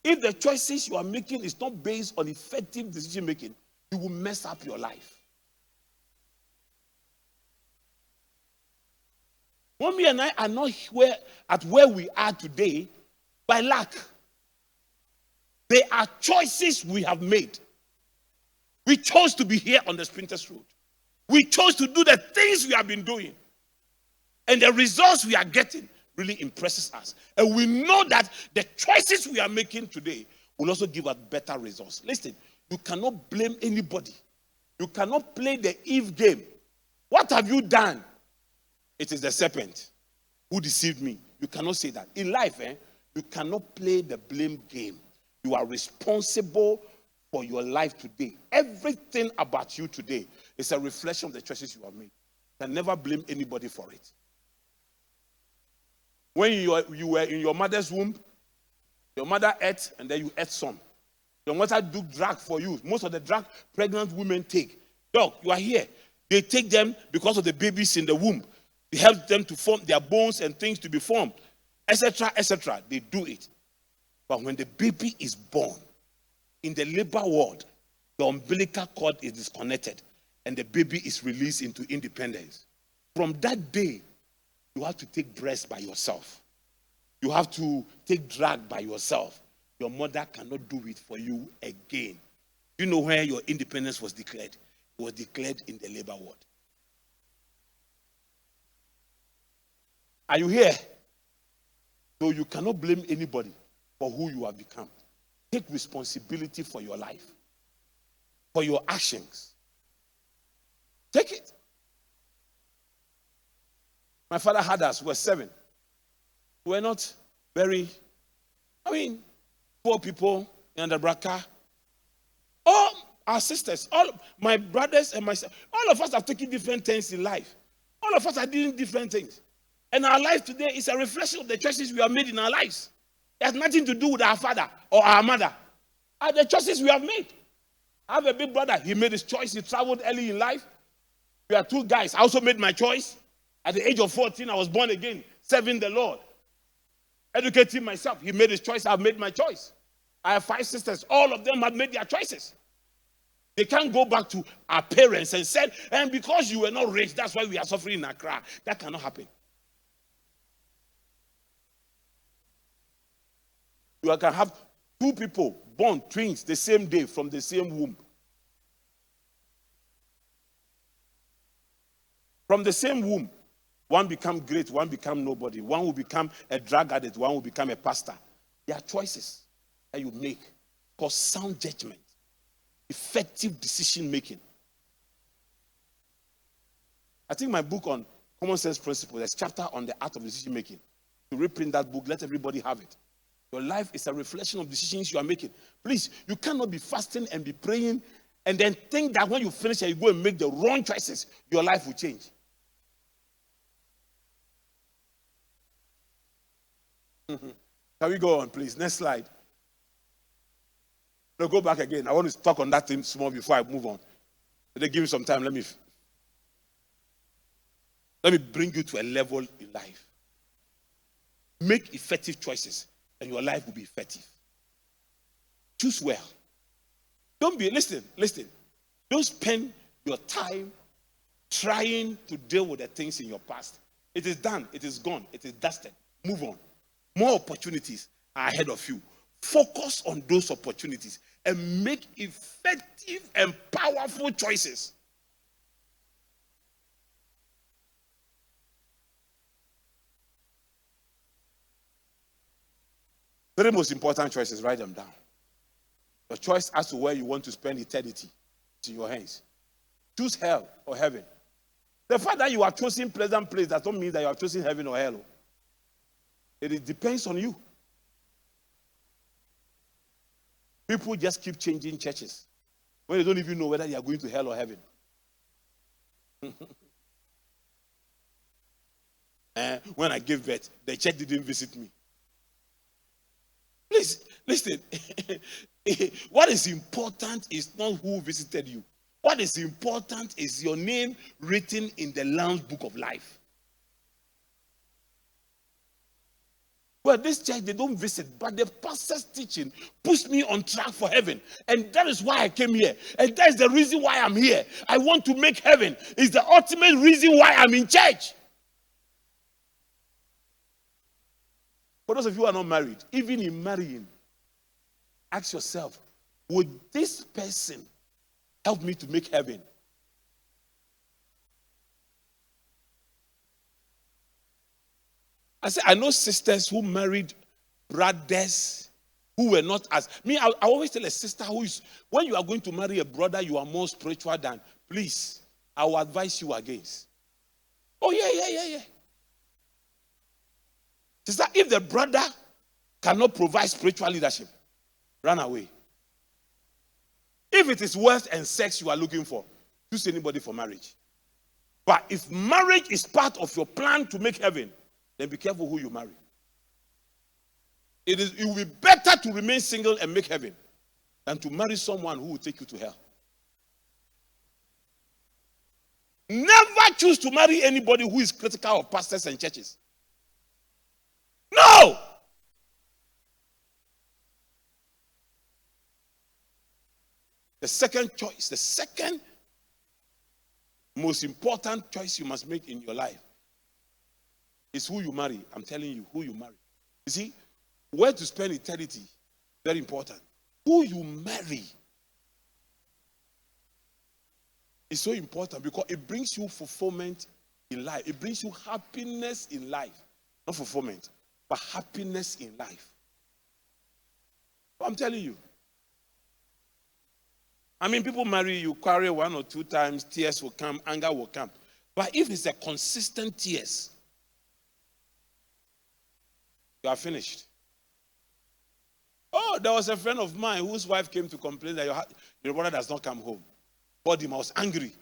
If the choices you are making is not based on effective decision making, you will mess up your life. Mommy and I are not where we are today by luck. They are choices we have made. We chose to be here on the Sprinters Road. We chose to do the things we have been doing. And the results we are getting really impresses us. And we know that the choices we are making today will also give us better results. Listen, you cannot blame anybody. You cannot play the Eve game. What have you done? It is the serpent who deceived me. You cannot say that. In life, you cannot play the blame game. You are responsible for your life today. Everything about you today is a reflection of the choices you have made. You can never blame anybody for it. When you were in your mother's womb, your mother ate and then you ate some. Your mother took drug for you. Most of the drug pregnant women take. Dog, you are here. They take them because of the babies in the womb. It helps them to form their bones and things to be formed, etc., etc. They do it. But when the baby is born, in the labor ward, the umbilical cord is disconnected and the baby is released into independence. From that day, you have to take breast by yourself. You have to take drug by yourself. Your mother cannot do it for you again. You know where your independence was declared? It was declared in the labor ward. Are you here? So you cannot blame anybody for who you have become. Take responsibility for your life, for your actions. Take it. My father had us, we were 7. We were not very, poor people in the Braka. All our sisters, all my brothers and myself, all of us have taken different things in life. All of us are doing different things. And our life today is a reflection of the choices we have made in our lives. It has nothing to do with our father or our mother. Are the choices we have made. I have a big brother. He made his choice. He traveled early in life. We are 2 guys. I also made my choice. At the age of 14, I was born again, serving the Lord, educating myself. He made his choice. I've made my choice. I have 5 sisters. All of them have made their choices. They can't go back to our parents and said, and because you were not rich, that's why we are suffering in Accra. That cannot happen. You can have two people born twins the same day from the same womb. From the same womb, one become great, one become nobody. One will become a drug addict, one will become a pastor. There are choices that you make called sound judgment, effective decision making. I think my book on common sense principles, there's a chapter on the art of decision making. To reprint that book, let everybody have it. Your life is a reflection of decisions you are making. Please, you cannot be fasting and be praying and then think that when you finish and you go and make the wrong choices, your life will change. Can we go on, please? Next slide. No, go back again. I want to talk on that thing small before I move on. They give me some time. Let me bring you to a level in life. Make effective choices, and your life will be effective. Choose well. Listen. Don't spend your time trying to deal with the things in your past. It is done. It is gone. It is dusted. Move on. More opportunities are ahead of you. Focus on those opportunities and make effective and powerful choices. Three most important choices, write them down. Your choice as to where you want to spend eternity is in your hands. Choose hell or heaven. The fact that you are choosing pleasant place does not mean that you are choosing heaven or hell. It depends on you. People just keep changing churches when they don't even know whether they are going to hell or heaven. When I gave birth, the church didn't visit me. Please, listen. What is important is not who visited you. What is important is your name written in the Lamb's Book of Life. Well, this church, they don't visit, but the pastor's teaching puts me on track for heaven. And that is why I came here. And that is the reason why I'm here. I want to make heaven. It's the ultimate reason why I'm in church. For those of you who are not married, even in marrying, ask yourself, would this person help me to make heaven? I said, I know sisters who married brothers who were not as me. I always tell a sister who is, when you are going to marry a brother, you are more spiritual than, please, I will advise you against. Oh, yeah. Sister, if the brother cannot provide spiritual leadership, run away. If it is wealth and sex you are looking for, choose anybody for marriage. But if marriage is part of your plan to make heaven, then be careful who you marry. It will be better to remain single and make heaven than to marry someone who will take you to hell. Never choose to marry anybody who is critical of pastors and churches. No! The second most important choice you must make in your life is who you marry. I'm telling you, who you marry. You see, where to spend eternity, very important. Who you marry is so important because it brings you fulfillment in life. It brings you happiness in life. Not fulfillment, but happiness in life. I'm telling you. I mean, people marry, you quarrel 1 or 2 times, tears will come, anger will come. But if it's a consistent tears, you are finished. Oh, there was a friend of mine whose wife came to complain that your brother does not come home. But him, I was angry.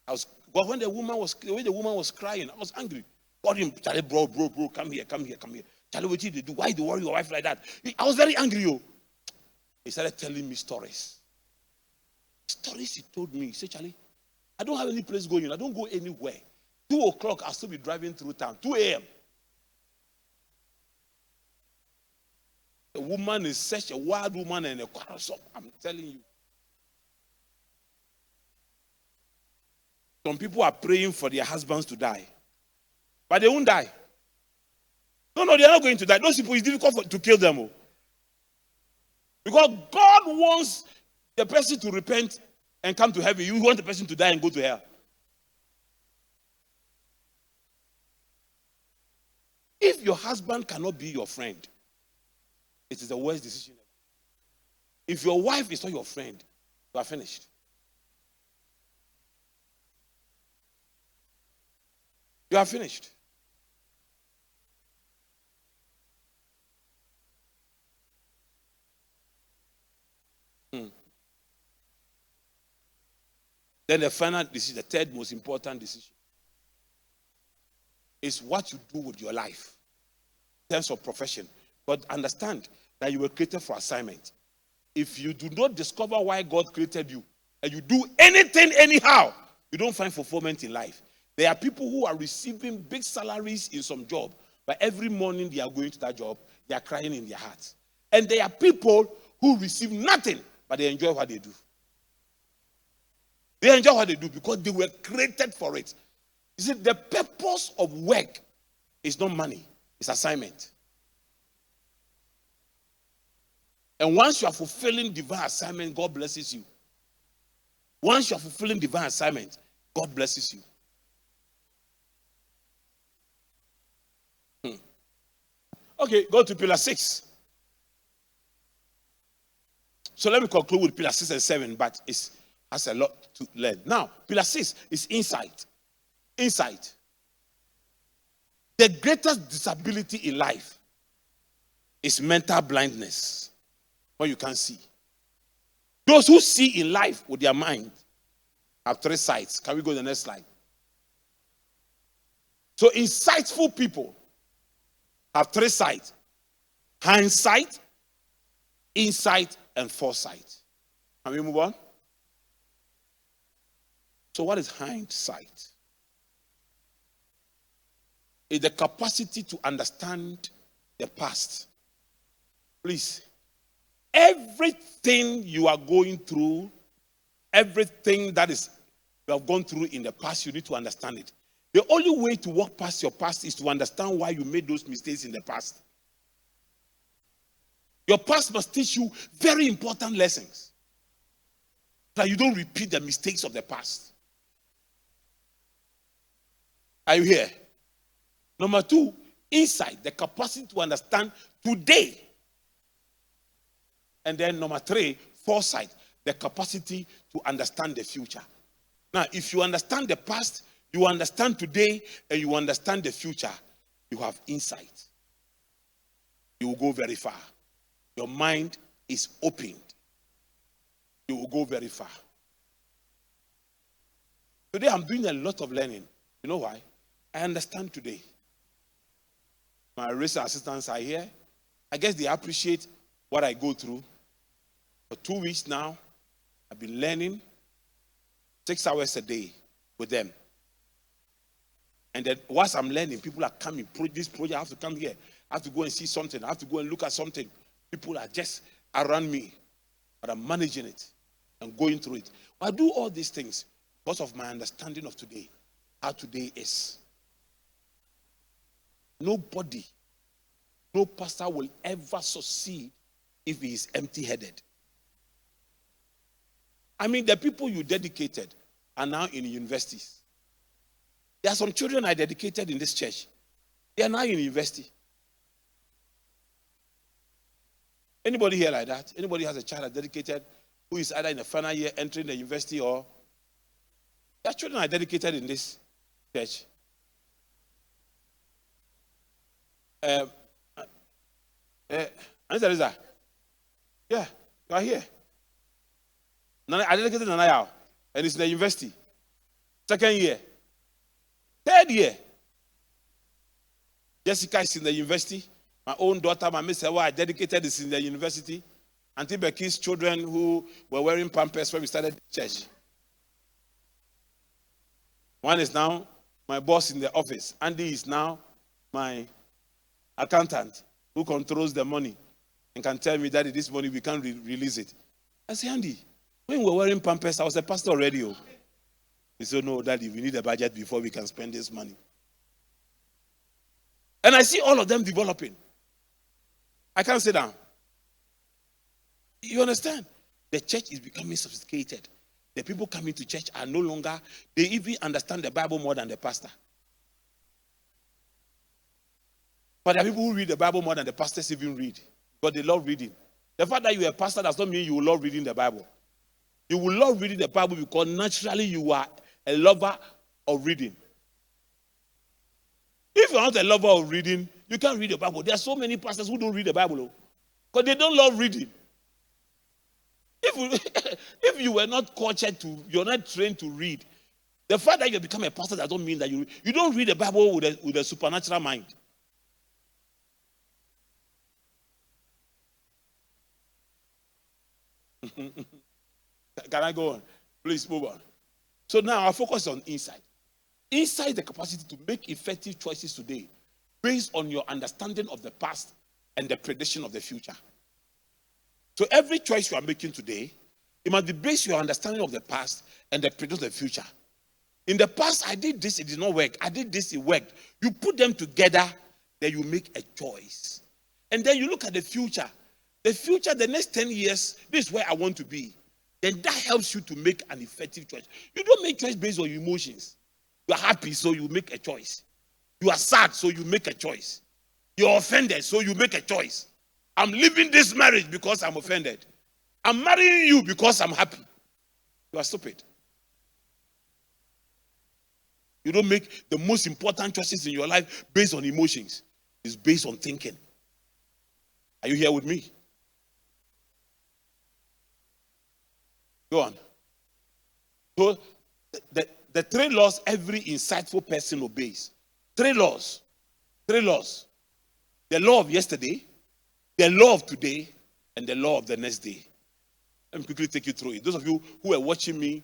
But when the woman was crying, I was angry. Got him, Charlie, bro, come here. Charlie, what did you do? Why do you worry your wife like that? I was very angry, yo. He started telling me stories. Stories he told me. He said, Charlie, I don't have any place going. I don't go anywhere. 2 o'clock, I'll still be driving through town. 2 a.m. The woman is such a wild woman and a quarrelsome. I'm telling you. Some people are praying for their husbands to die, but they won't die. No, they're not going to die. Those people, it's difficult to kill them. Because God wants the person to repent and come to heaven. You want the person to die and go to hell. If your husband cannot be your friend, it is the worst decision ever. If your wife is not your friend, you are finished. You are finished. Then the final decision, the third most important decision, is what you do with your life in terms of profession. But understand that you were created for assignment. If you do not discover why God created you and you do anything anyhow, you don't find fulfillment in life. There are people who are receiving big salaries in some job, but every morning they are going to that job, they are crying in their hearts. And there are people who receive nothing, but they enjoy what they do. They enjoy what they do because they were created for it. You see, the purpose of work is not money, it's assignment. And once you are fulfilling divine assignment, God blesses you. Once you are fulfilling divine assignment, God blesses you. Okay, go to pillar 6. So let me conclude with pillar 6 and 7, but it has a lot to learn. Now, pillar 6 is insight. Insight. The greatest disability in life is mental blindness, when you can't see. Those who see in life with their mind have 3 sights. Can we go to the next slide? So insightful people have 3 sights: hindsight, insight, and foresight. Can we move on? So what is hindsight? It's the capacity to understand the past. Please, everything you are going through, everything that is you have gone through in the past, you need to understand it. The only way to walk past your past is to understand why you made those mistakes in the past. Your past must teach you very important lessons, that you don't repeat the mistakes of the past. Are you here? Number 2, insight, the capacity to understand today. And then number 3, foresight, the capacity to understand the future. Now, if you understand the past, you understand today, and you understand the future, you have insight. You will go very far. Your mind is opened. You will go very far. Today, I'm doing a lot of learning. You know why? I understand today. My research assistants are here. I guess they appreciate what I go through. For 2 weeks now, I've been learning 6 hours a day with them. And then whilst I'm learning, people are coming. This project, I have to come here. I have to go and see something. I have to go and look at something. People are just around me. But I'm managing it and going through it. But I do all these things because of my understanding of today. How today is. Nobody, no pastor will ever succeed if he is empty-headed. I mean, the people you dedicated are now in universities. There are some children I dedicated in this church. They are now in university. Anybody here like that? Anybody has a child dedicated who is either in the final year entering the university, or there are children I dedicated in this church. Anita, yeah, you are here. I dedicated Nanaya, and it's in the university. 2nd year. 3rd year. Jessica is in the university. My own daughter, my Miss Ewa, I dedicated is in the university. Auntie Becky's children who were wearing pampers when we started the church. One is now my boss in the office. Andy is now my accountant who controls the money and can tell me that this money we can't release it. I say, Andy, when we were wearing pampers, I was a pastor already. We say, no, Daddy, we need a budget before we can spend this money. And I see all of them developing. I can't sit down. You understand? The church is becoming sophisticated. The people coming to church are no longer, they even understand the Bible more than the pastor. But there are people who read the Bible more than the pastors even read. But they love reading. The fact that you're a pastor does not mean you will love reading the Bible. You will love reading the Bible because naturally you are a lover of reading. If you're not a lover of reading, you can't read the Bible. There are so many pastors who don't read the Bible because they don't love reading. If you were not cultured to, you're not trained to read, the fact that you become a pastor does not mean that you don't read the Bible with a supernatural mind. Can I go on? Please move on. So now our focus on insight. Insight is the capacity to make effective choices today based on your understanding of the past and the prediction of the future. So every choice you are making today, it must be based on your understanding of the past and the prediction of the future. In the past, I did this, it did not work. I did this, it worked. You put them together, then you make a choice. And then you look at the future. The future, the next 10 years, this is where I want to be. Then that helps you to make an effective choice. You don't make choice based on your emotions. You are happy, so you make a choice. You are sad, so you make a choice. You are offended, so you make a choice. I'm leaving this marriage because I'm offended. I'm marrying you because I'm happy. You are stupid. You don't make the most important choices in your life based on emotions. It's based on thinking. Are you here with me? Go on. So the three laws every insightful person obeys. Three laws. Three laws. The law of yesterday, the law of today, and the law of the next day. Let me quickly take you through it. Those of you who were watching me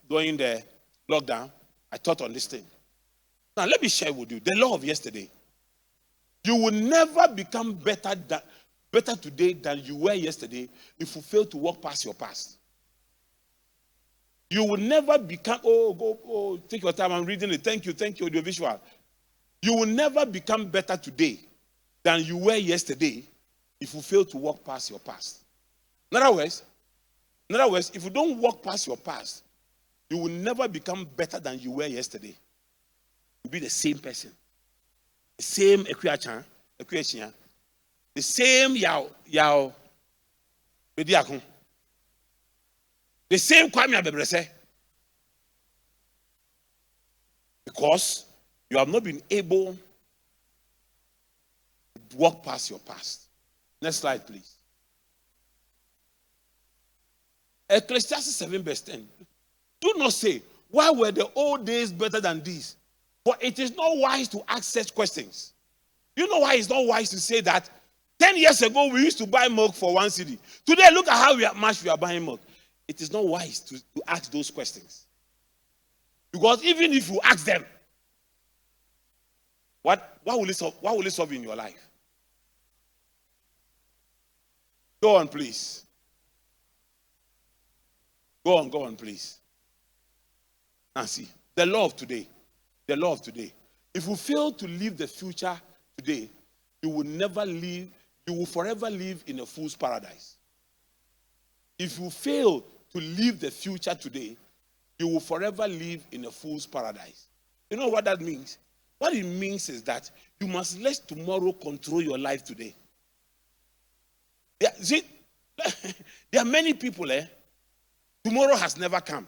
during the lockdown, I taught on this thing. Now let me share with you the law of yesterday. You will never become better today than you were yesterday if you fail to walk past your past. You will never become, take your time, I'm reading it. Thank you, audiovisual. You will never become better today than you were yesterday if you fail to walk past your past. In other words, if you don't walk past your past, you will never become better than you were yesterday. You'll be the same person. The same equation, the same yao, the same Kwame Abebrese. Because you have not been able to walk past your past. Next slide, please. Ecclesiastes 7 verse 10. Do not say, why were the old days better than these? For it is not wise to ask such questions. You know why it's not wise to say that? 10 years ago, we used to buy milk for 1 cedi. Today, look at how much we are buying milk. It is not wise to ask those questions. Because even if you ask them, what will it solve in your life? Go on, please. Go on, please. Now see, the law of today. The law of today. If you fail to live the future today, you will forever live in a fool's paradise. If you fail to live the future today, you will forever live in a fool's paradise. You know what that means? What it means is that you must let tomorrow control your life today. There are many people, tomorrow has never come.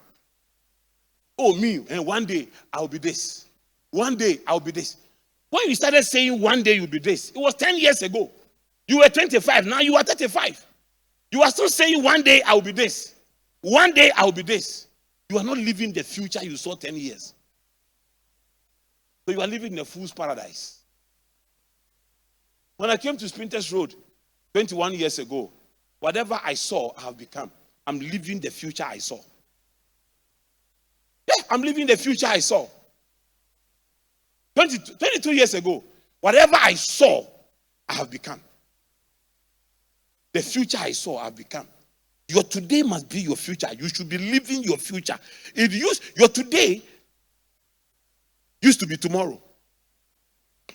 Oh, me, and one day I'll be this. One day I'll be this. When you started saying one day you'll be this, it was 10 years ago. You were 25, now you are 35. You are still saying one day I'll be this. One day I'll be this. You are not living the future you saw 10 years. So you are living in a fool's paradise. When I came to Sprinters Road 21 years ago, whatever I saw, I have become. I'm living the future I saw. Yeah, I'm living the future I saw. 22 years ago, whatever I saw, I have become. The future I saw, I have become. Your today must be your future. You should be living your future. Your today used to be tomorrow.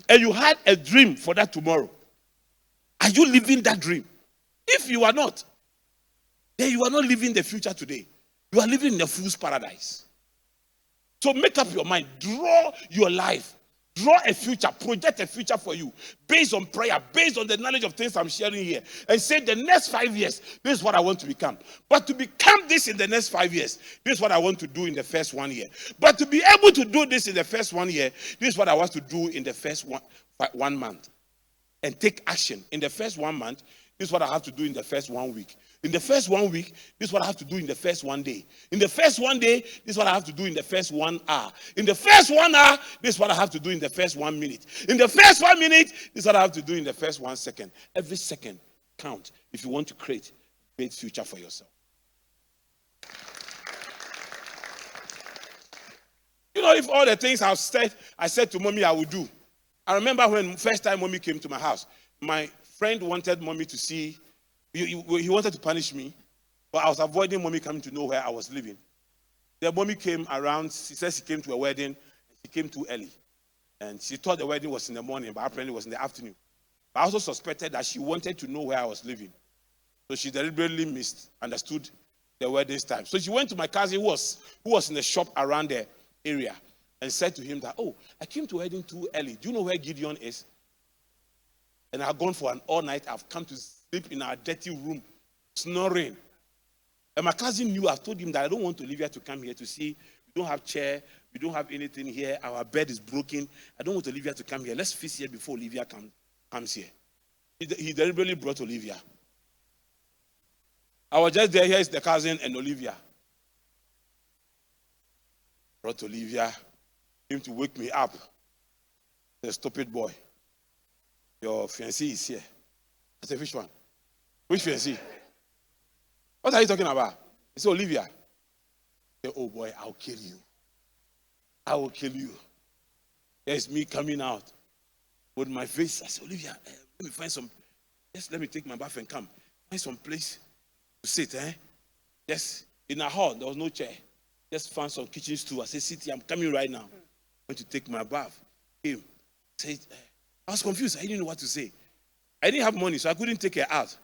And you had a dream for that tomorrow. Are you living that dream? If you are not, then you are not living the future today. You are living in a fool's paradise. So make up your mind. Draw your life. Draw a future. Project a future for you. Based on prayer. Based on the knowledge of things I'm sharing here. And say the next 5 years, this is what I want to become. But to become this in the next 5 years, this is what I want to do in the first 1 year. But to be able to do this in the first 1 year, this is what I want to do in the first one month. And take action. In the first 1 month, this is what I have to do in the first 1 week. In the first 1 week, this is what I have to do in the first 1 day. In the first 1 day, this is what I have to do in the first 1 hour. In the first 1 hour, this is what I have to do in the first 1 minute. In the first 1 minute, this is what I have to do in the first 1 second. Every second counts if you want to create a great future for yourself. You know, if all the things I said to mommy I would do. I remember when first time mommy came to my house, my friend wanted mommy to see. He wanted to punish me, but I was avoiding mommy coming to know where I was living. Then mommy came around. She said she came to a wedding. And she came too early. And she thought the wedding was in the morning, but apparently it was in the afternoon. But I also suspected that she wanted to know where I was living. So she deliberately misunderstood the wedding time. So she went to my cousin who was in the shop around the area and said to him that, oh, I came to wedding too early. Do you know where Gideon is? And I've gone for an all night. I've come to sleep in our dirty room, snoring. And my cousin knew. I told him that I don't want Olivia to come here to see. We don't have chair. We don't have anything here. Our bed is broken. I don't want Olivia to come here. Let's feast here before Olivia comes here. He deliberately brought Olivia. I was just there. Here is the cousin and Olivia. Brought Olivia. Came to wake me up. The stupid boy. Your fiancé is here. I said, which one? Which fiancé? What are you talking about? He said, Olivia. I said, oh boy, I'll kill you. I will kill you. There's me coming out with my face. I said, Olivia, let me find some. Just let me take my bath and come. Find some place to sit, Just in a hall, there was no chair. Just found some kitchen stool. I said, sit here, I'm coming right now. I went to take my bath. Came. Said, I was confused. I didn't know what to say. I didn't have money, so I couldn't take her out.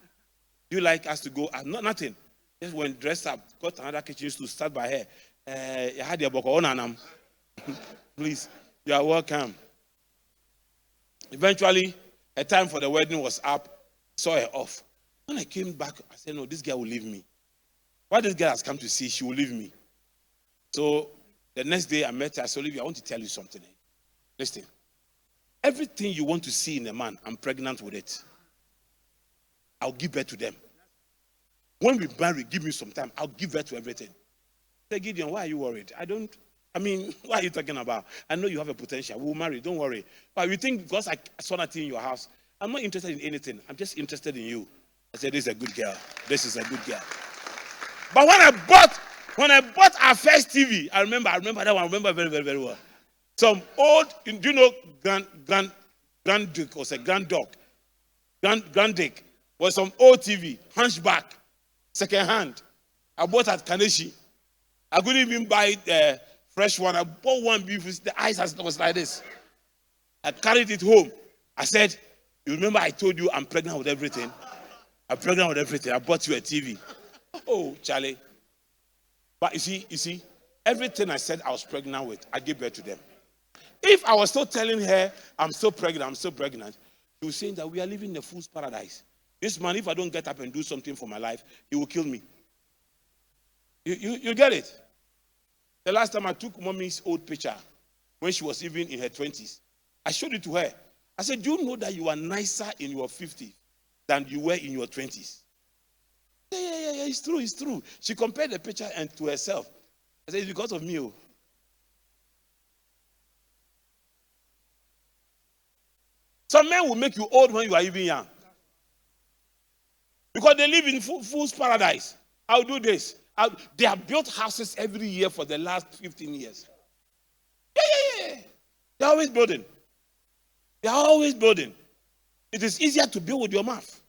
Do you like us to go? Nothing. Just went dressed up, got another kitchen stool, sat by her. You had your book on. Please, you are welcome. Eventually, a time for the wedding was up. Saw her off. When I came back, I said, no, this girl will leave me. What this girl has come to see, she will leave me. So the next day I met her. I said, Olivia, I want to tell you something. Listen. Everything you want to see in a man, I'm pregnant with it. I'll give birth to them. When we marry, give me some time. I'll give birth to everything. I said, Gideon, why are you worried? What are you talking about? I know you have a potential. We'll marry. Don't worry. But you think because I saw nothing in your house, I'm not interested in anything. I'm just interested in you. I said, this is a good girl. This is a good girl. But when I bought our first TV, I remember that one. I remember very, very, very well. Some old, do you know Grand Duke was a Grand Dog? Grand Dick was some old TV, hunchback, second hand. I bought at Kaneshi. I couldn't even buy the fresh one. I bought one before the eyes was like this. I carried it home. I said, you remember I told you I'm pregnant with everything? I'm pregnant with everything. I bought you a TV. Oh, Charlie. But you see, everything I said I was pregnant with, I gave birth to them. If I was still telling her, I'm still pregnant, she was saying that we are living in a fool's paradise. This man, if I don't get up and do something for my life, he will kill me. You get it? The last time I took mommy's old picture, when she was even in her 20s, I showed it to her. I said, do you know that you are nicer in your 50s than you were in your 20s? Yeah, it's true. She compared the picture and to herself. I said, it's because of me. Oh. Some men will make you old when you are even young. Because they live in fool's paradise. I'll do this. They have built houses every year for the last 15 years. Yeah. They're always building. It is easier to build with your mouth.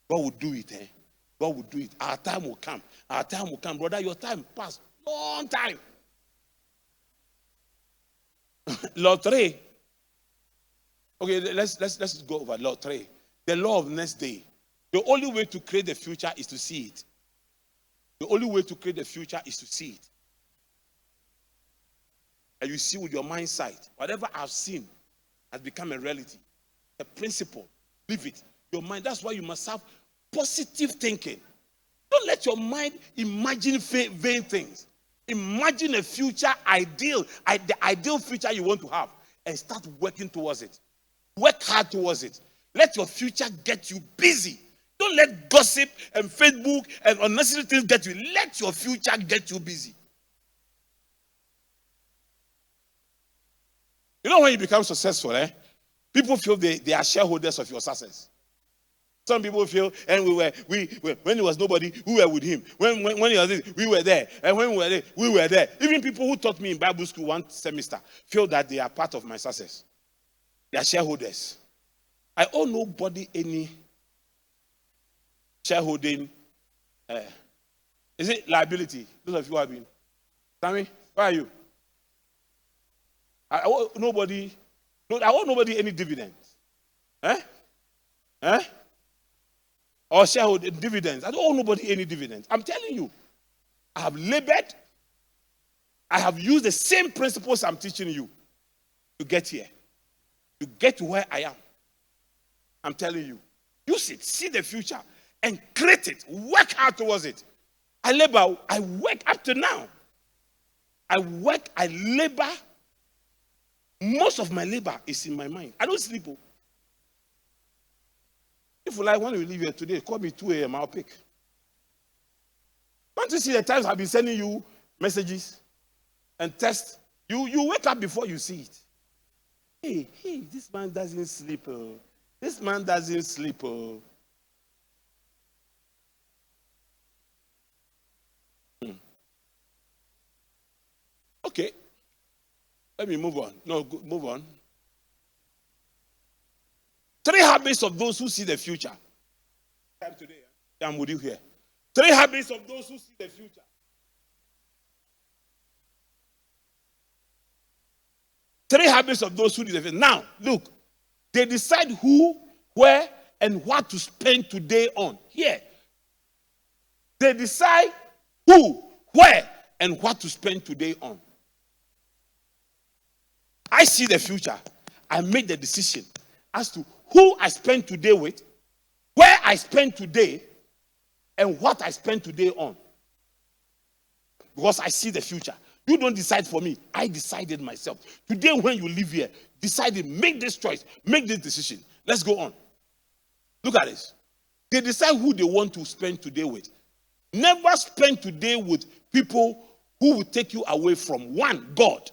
God will do it. God will do it. Our time will come. Our time will come. Brother, your time passed. Long time. Law 3. Okay, let's go over law 3. The law of next day. The only way to create the future is to see it. The only way to create the future is to see it. And you see with your mind sight, whatever I've seen has become a reality. A principle. Live it. Your mind, that's why you must have positive thinking. Don't let your mind imagine vain things. Imagine a future ideal, the ideal future you want to have, and start working towards it. Work hard towards it. Let your future get you busy. Don't let gossip and Facebook and unnecessary things get you. Let your future get you busy. You know when you become successful, people feel they are shareholders of your success. Some people feel, and we when there was nobody, we were with him. When he was this, we were there. And when we were there, we were there. Even people who taught me in Bible school one semester feel that they are part of my success. They are shareholders. I owe nobody any shareholding. Is it liability? Those of you who have been. Sammy, where are you? I owe nobody any dividends. Or shareholder dividends. I don't owe nobody any dividends. I'm telling you, I have labored. I have used the same principles I'm teaching you to get here, to get to where I am. I'm telling you, use it, see the future, and create it. Work hard towards it. I labor. I work up to now. I work. I labor. Most of my labor is in my mind. I don't sleep. If you like, when we leave here today, call me 2 a.m., I'll pick. Don't you see the times I've been sending you messages and texts? You wake up before you see it. Hey, this man doesn't sleep. This man doesn't sleep. Okay. Let me move on. No, move on. 3 habits of those who see the future. Time today, I'm with you here. 3 habits of those who see the future. 3 habits of those who see the future. Now, look, they decide who, where, and what to spend today on. Here. They decide who, where, and what to spend today on. I see the future. I make the decision as to who I spend today with, where I spend today, and what I spend today on. Because I see the future. You don't decide for me. I decided myself. Today when you live here, decided, make this choice, make this decision. Let's go on. Look at this. They decide who they want to spend today with. Never spend today with people who will take you away from one, God.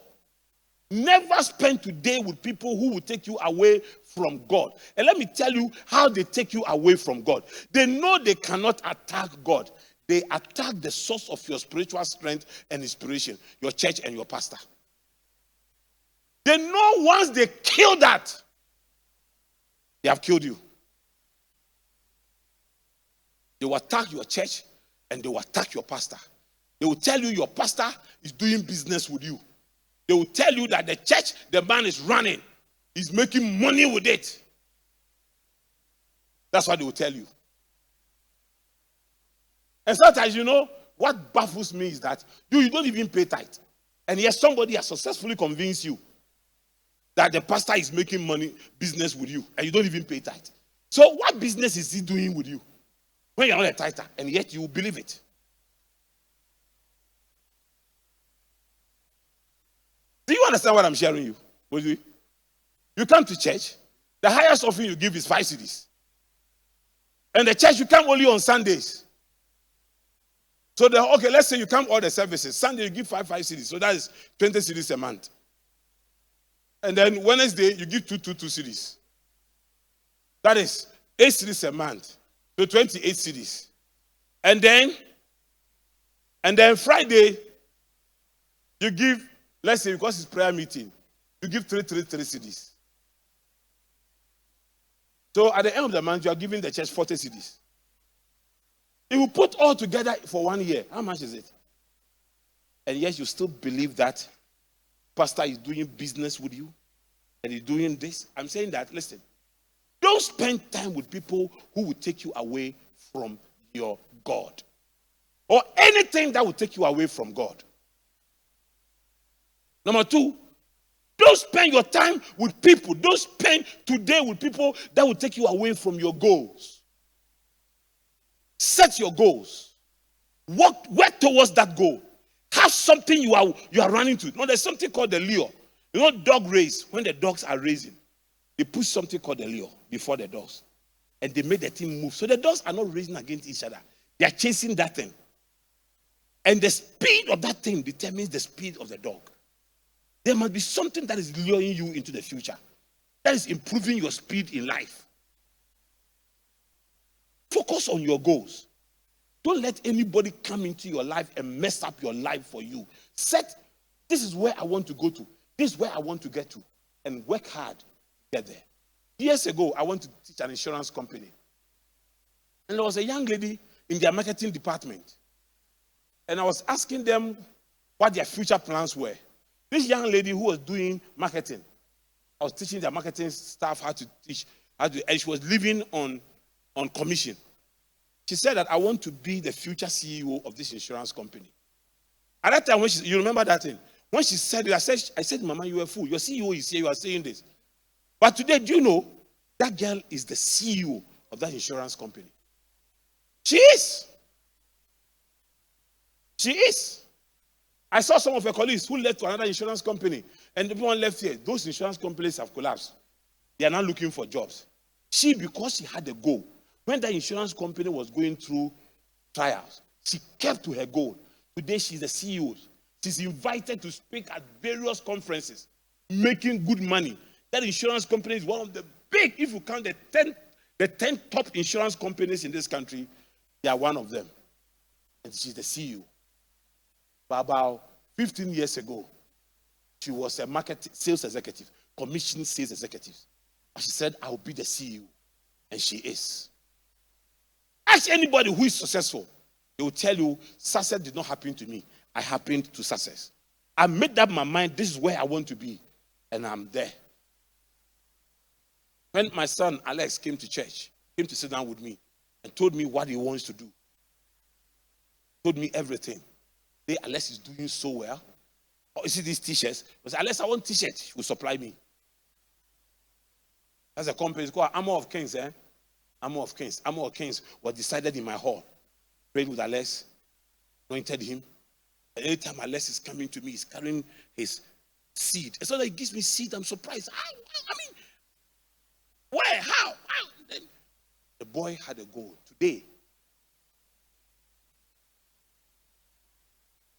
Never spend today with people who will take you away from God. And let me tell you how they take you away from God. They know they cannot attack God. They attack the source of your spiritual strength and inspiration, your church and your pastor. They know once they kill that, they have killed you. They will attack your church and they will attack your pastor. They will tell you your pastor is doing business with you. They will tell you that the church, the man is running. He's making money with it. That's what they will tell you. And sometimes, what baffles me is that you don't even pay tithe. And yet somebody has successfully convinced you that the pastor is making money, business with you, and you don't even pay tithe. So what business is he doing with you when you're not a tither, and yet you believe it? Do you understand what I'm sharing you? You come to church, the highest offering you give is 5 cedis. And the church, you come only on Sundays. So, let's say you come all the services. Sunday, you give 5 cedis. So that is 20 cedis a month. And then Wednesday, you give 2 cedis. That is 8 cedis a month. So 28 cedis. And then Friday, you give, let's say, because it's prayer meeting, you give 3 cedis. So at the end of the month, you are giving the church 40 cedis. If you put all together for 1 year, how much is it? And yes, you still believe that pastor is doing business with you and he's doing this. I'm saying that, listen, don't spend time with people who will take you away from your God, or anything that will take you away from God. Number two, don't spend your time with people. Don't spend today with people that will take you away from your goals. Set your goals. Work towards that goal. Have something you are running to. No, there's something called the lure. You know, dog race, when the dogs are racing, they put something called the lure before the dogs. And they make the team move. So the dogs are not racing against each other. They are chasing that thing. And the speed of that thing determines the speed of the dog. There must be something that is luring you into the future. That is improving your speed in life. Focus on your goals. Don't let anybody come into your life and mess up your life for you. Set, this is where I want to go to. This is where I want to get to. And work hard to get there. Years ago, I went to teach an insurance company. And there was a young lady in their marketing department. And I was asking them what their future plans were. This young lady who was doing marketing, I was teaching their marketing staff how to teach, and she was living on commission. She said that I want to be the future CEO of this insurance company. At that time, you remember that thing? When she said it, I said, Mama, you are a fool. Your CEO is here, you are saying this. But today, do you know, that girl is the CEO of that insurance company. She is. She is. I saw some of her colleagues who left to another insurance company, and everyone left here. Those insurance companies have collapsed. They are now looking for jobs. She, because she had a goal, when the insurance company was going through trials, she kept to her goal. Today, she's the CEO. She's invited to speak at various conferences, making good money. That insurance company is one of the big, if you count the 10 top insurance companies in this country, they are one of them. And she's the CEO. But about 15 years ago, she was a sales executive, commission sales executive. And she said, I'll be the CEO. And she is. Ask anybody who is successful. They will tell you, success did not happen to me. I happened to success. I made up my mind, this is where I want to be. And I'm there. When my son Alex came to church, came to sit down with me and told me what he wants to do. Told me everything. Hey, Alex is doing so well. Oh, you see these t-shirts? I said, Alex, I want t-shirts. He will supply me. That's a company. It's called Armor of Kings, Armor of Kings. Armor of Kings was decided in my hall. Prayed with Alex. Anointed him. And anytime Alex is coming to me, he's carrying his seed. And so that he gives me seed, I'm surprised. I mean, where? How? Then the boy had a goal. Today,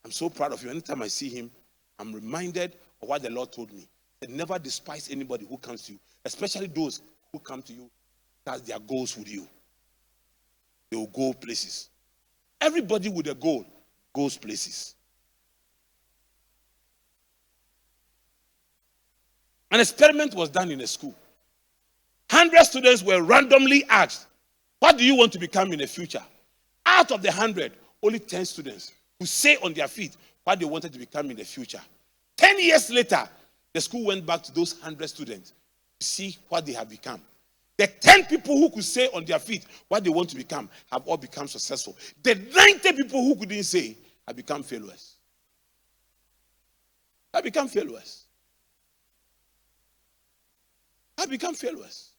I'm so proud of you. Anytime I see him, I'm reminded of what the Lord told me. That never despise anybody who comes to you, especially those who come to you as their goals with you. They will go places. Everybody with a goal goes places. An experiment was done in a school. 100 students were randomly asked, what do you want to become in the future? Out of the 100, only 10 students who say on their feet what they wanted to become in the future. 10 years later, the school went back to those 100 students to see what they have become. The 10 people who could say on their feet what they want to become have all become successful. The 90 people who couldn't say have become failures. Have become failures. Have become failures.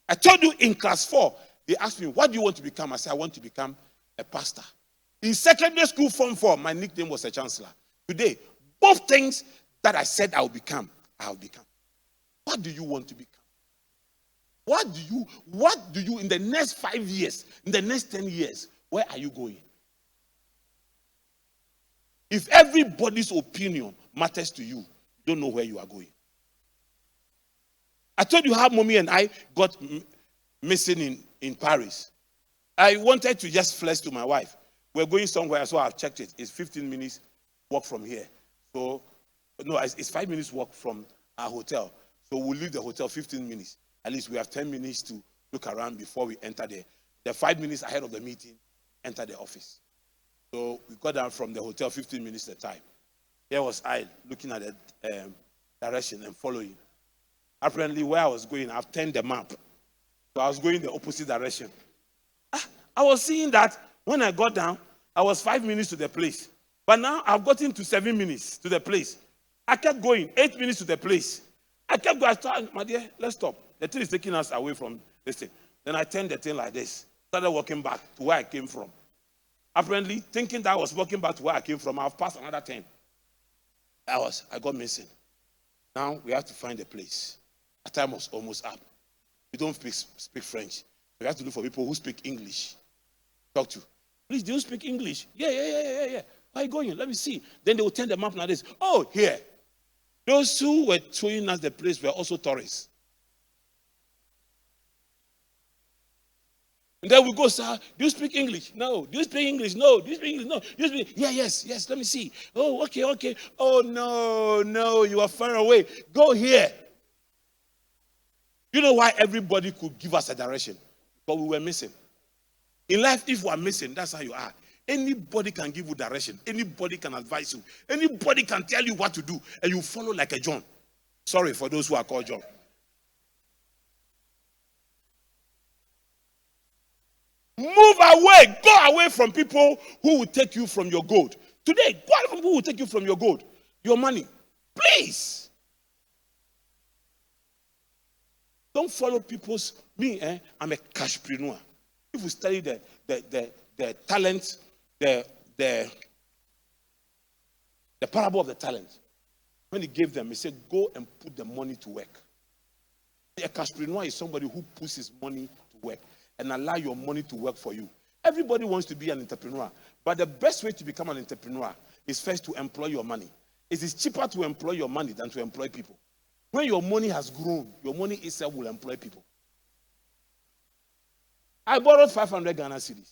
I told you in class 4, they asked me, what do you want to become? I said, I want to become a pastor. In secondary school, Form 4, my nickname was a chancellor. Today, both things that I said I will become, I have become. What do you want to become? What do you, in the next 5 years, in the next 10 years, where are you going? If everybody's opinion matters to you, you don't know where you are going. I told you how Mommy and I got missing in Paris. I wanted to just flex to my wife. We're going somewhere, so I've checked it. It's 15 minutes walk from here. So, no, it's 5 minutes walk from our hotel. So we'll leave the hotel 15 minutes. At least we have 10 minutes to look around before we enter the The 5 minutes ahead of the meeting, enter the office. So we got down from the hotel 15 minutes at a time. Here was I looking at the direction and following. Apparently, where I was going, I've turned the map. So I was going the opposite direction. I was seeing that when I got down, I was 5 minutes to the place. But now I've gotten to 7 minutes to the place. I kept going, 8 minutes to the place. I kept going. I thought, my dear, let's stop. The thing is taking us away from this thing. Then I turned the thing like this. Started walking back to where I came from. Apparently, thinking that I was walking back to where I came from, I've passed another 10. I got missing. Now we have to find a place. Our time was almost up. We don't speak French. We have to look for people who speak English. Talk to. Please, do you speak English? Yeah. Where are you going? Let me see. Then they will turn the map like this. Oh, here. Those who were showing us the place were also tourists. And then we go, sir, do you speak English? No. Do you speak English? No. Do you speak English? No. Do you speak? Yeah, yes. Let me see. Oh, okay. Oh, no, you are far away. Go here. You know why everybody could give us a direction? But we were missing. In life, if we are missing, that's how you are. Anybody can give you direction. Anybody can advise you. Anybody can tell you what to do. And you follow like a John. Sorry for those who are called John. Move away. Go away from people who will take you from your gold. Today, go away from people who will take you from your gold. Your money. Please. Don't follow people's... I'm a cashpreneur. If you study the talent, the parable of the talent, when he gave them, he said, go and put the money to work. A cashpreneur is somebody who puts his money to work and allow your money to work for you. Everybody wants to be an entrepreneur, but the best way to become an entrepreneur is first to employ your money. It is cheaper to employ your money than to employ people. When your money has grown, your money itself will employ people. I borrowed 500 Ghana cedis.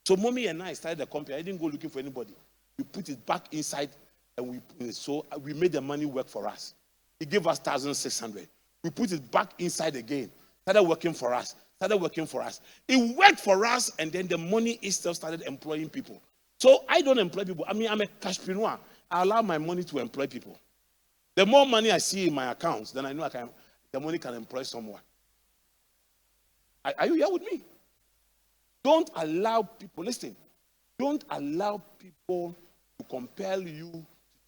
So mommy and I started the company. I didn't go looking for anybody. We put it back inside and we made the money work for us. He gave us 1,600. We put it back inside again. Started working for us. It worked for us, and then the money itself started employing people. So I don't employ people. I'm a cashpreneur. I allow my money to employ people. The more money I see in my accounts, then I know the money can employ someone. Are you here with me? Don't allow people, listen, don't allow people to compel you to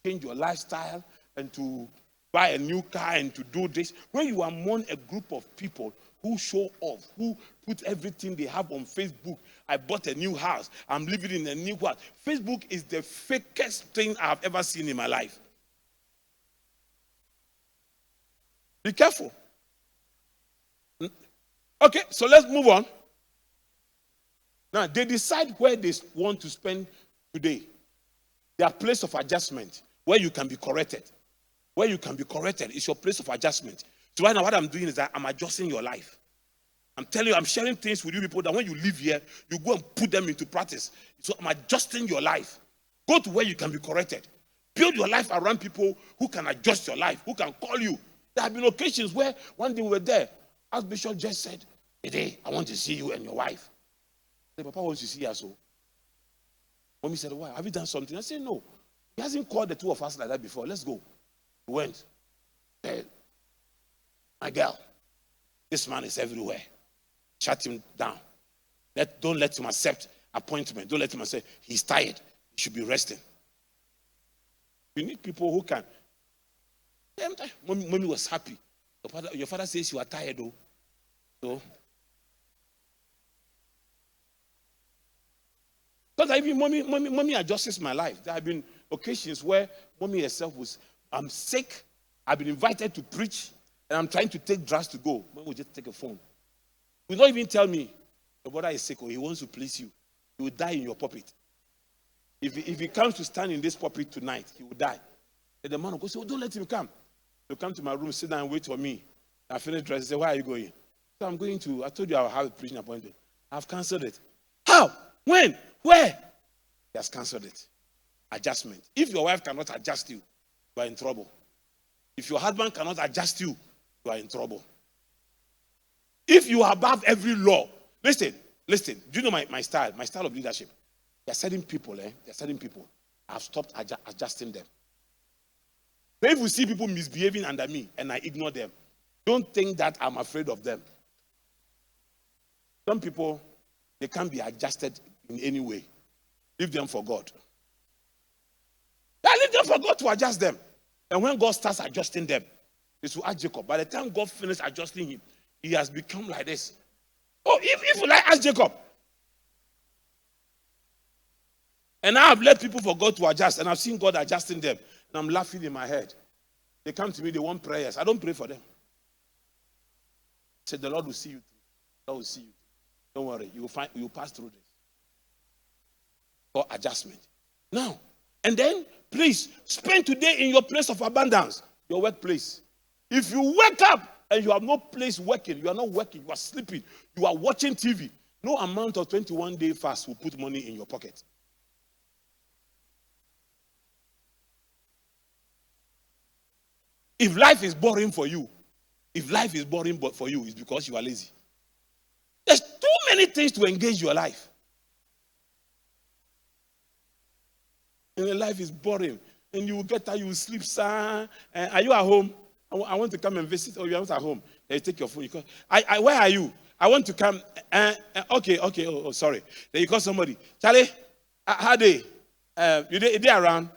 change your lifestyle and to buy a new car and to do this. When you are among a group of people who show off, who put everything they have on Facebook. I bought a new house. I'm living in a new house. Facebook is the fakest thing I've ever seen in my life. Be careful. Okay, so let's move on. Now, they decide where they want to spend today. Their place of adjustment, where you can be corrected. Where you can be corrected is your place of adjustment. So right now, what I'm doing is that I'm adjusting your life. I'm telling you, I'm sharing things with you people that when you live here, you go and put them into practice. So I'm adjusting your life. Go to where you can be corrected. Build your life around people who can adjust your life, who can call you. There have been occasions where one day we were there, as Bishop just said, today, I want to see you and your wife. I said, Papa wants to see us. So Mommy said, why? Have you done something? I said, no. He hasn't called the two of us like that before. Let's go. We went. Said, my girl, this man is everywhere. Shut him down. Don't let him accept appointment. Don't let him say he's tired. He should be resting. You need people who can. Mommy was happy. Your father says you are tired, though. So, because even mommy adjusts my life. There have been occasions where mommy herself was, I'm sick. I've been invited to preach, and I'm trying to take drugs to go. Mommy will just take a phone. He will not even tell me your brother is sick or he wants to please you. He will die in your pulpit. If he comes to stand in this pulpit tonight, he will die. And the man will go say, oh, don't let him come. He'll come to my room, sit down and wait for me. I finish dressing, say, where are you going? So I'm going to, I told you I'll have a preaching appointment. I've cancelled it. How? When? Where? He has cancelled it. Adjustment. If your wife cannot adjust you, you are in trouble. If your husband cannot adjust you, you are in trouble. If you are above every law, listen, listen, do you know my style? My style of leadership. There are certain people, There are certain people. I've stopped adjusting them. So if you see people misbehaving under me and I ignore them, don't think that I'm afraid of them. Some people, they can't be adjusted in any way. Leave them for God. Leave them for God to adjust them. And when God starts adjusting them, this will ask Jacob. By the time God finishes adjusting him, he has become like this. Oh, if you like, ask Jacob. And I have led people for God to adjust, and I've seen God adjusting them, and I'm laughing in my head. They come to me, they want prayers. I don't pray for them. I said, the Lord will see you through. The Lord will see you through. Don't worry, you will pass through this. For adjustment. Now, and then, please, spend today in your place of abundance, your workplace. If you wake up and you have no place working, you are not working, you are sleeping, you are watching TV, no amount of 21-day fast will put money in your pocket. If life is boring for you, it's because you are lazy. There's too many things to engage your life. And your life is boring. And you will get tired, you will sleep, sir. Are you at home? I want to come and visit. Oh, you are not at home. Then you take your phone. You call, where are you? I want to come. Okay. Oh, sorry. Then you call somebody. Charlie, how they? They around?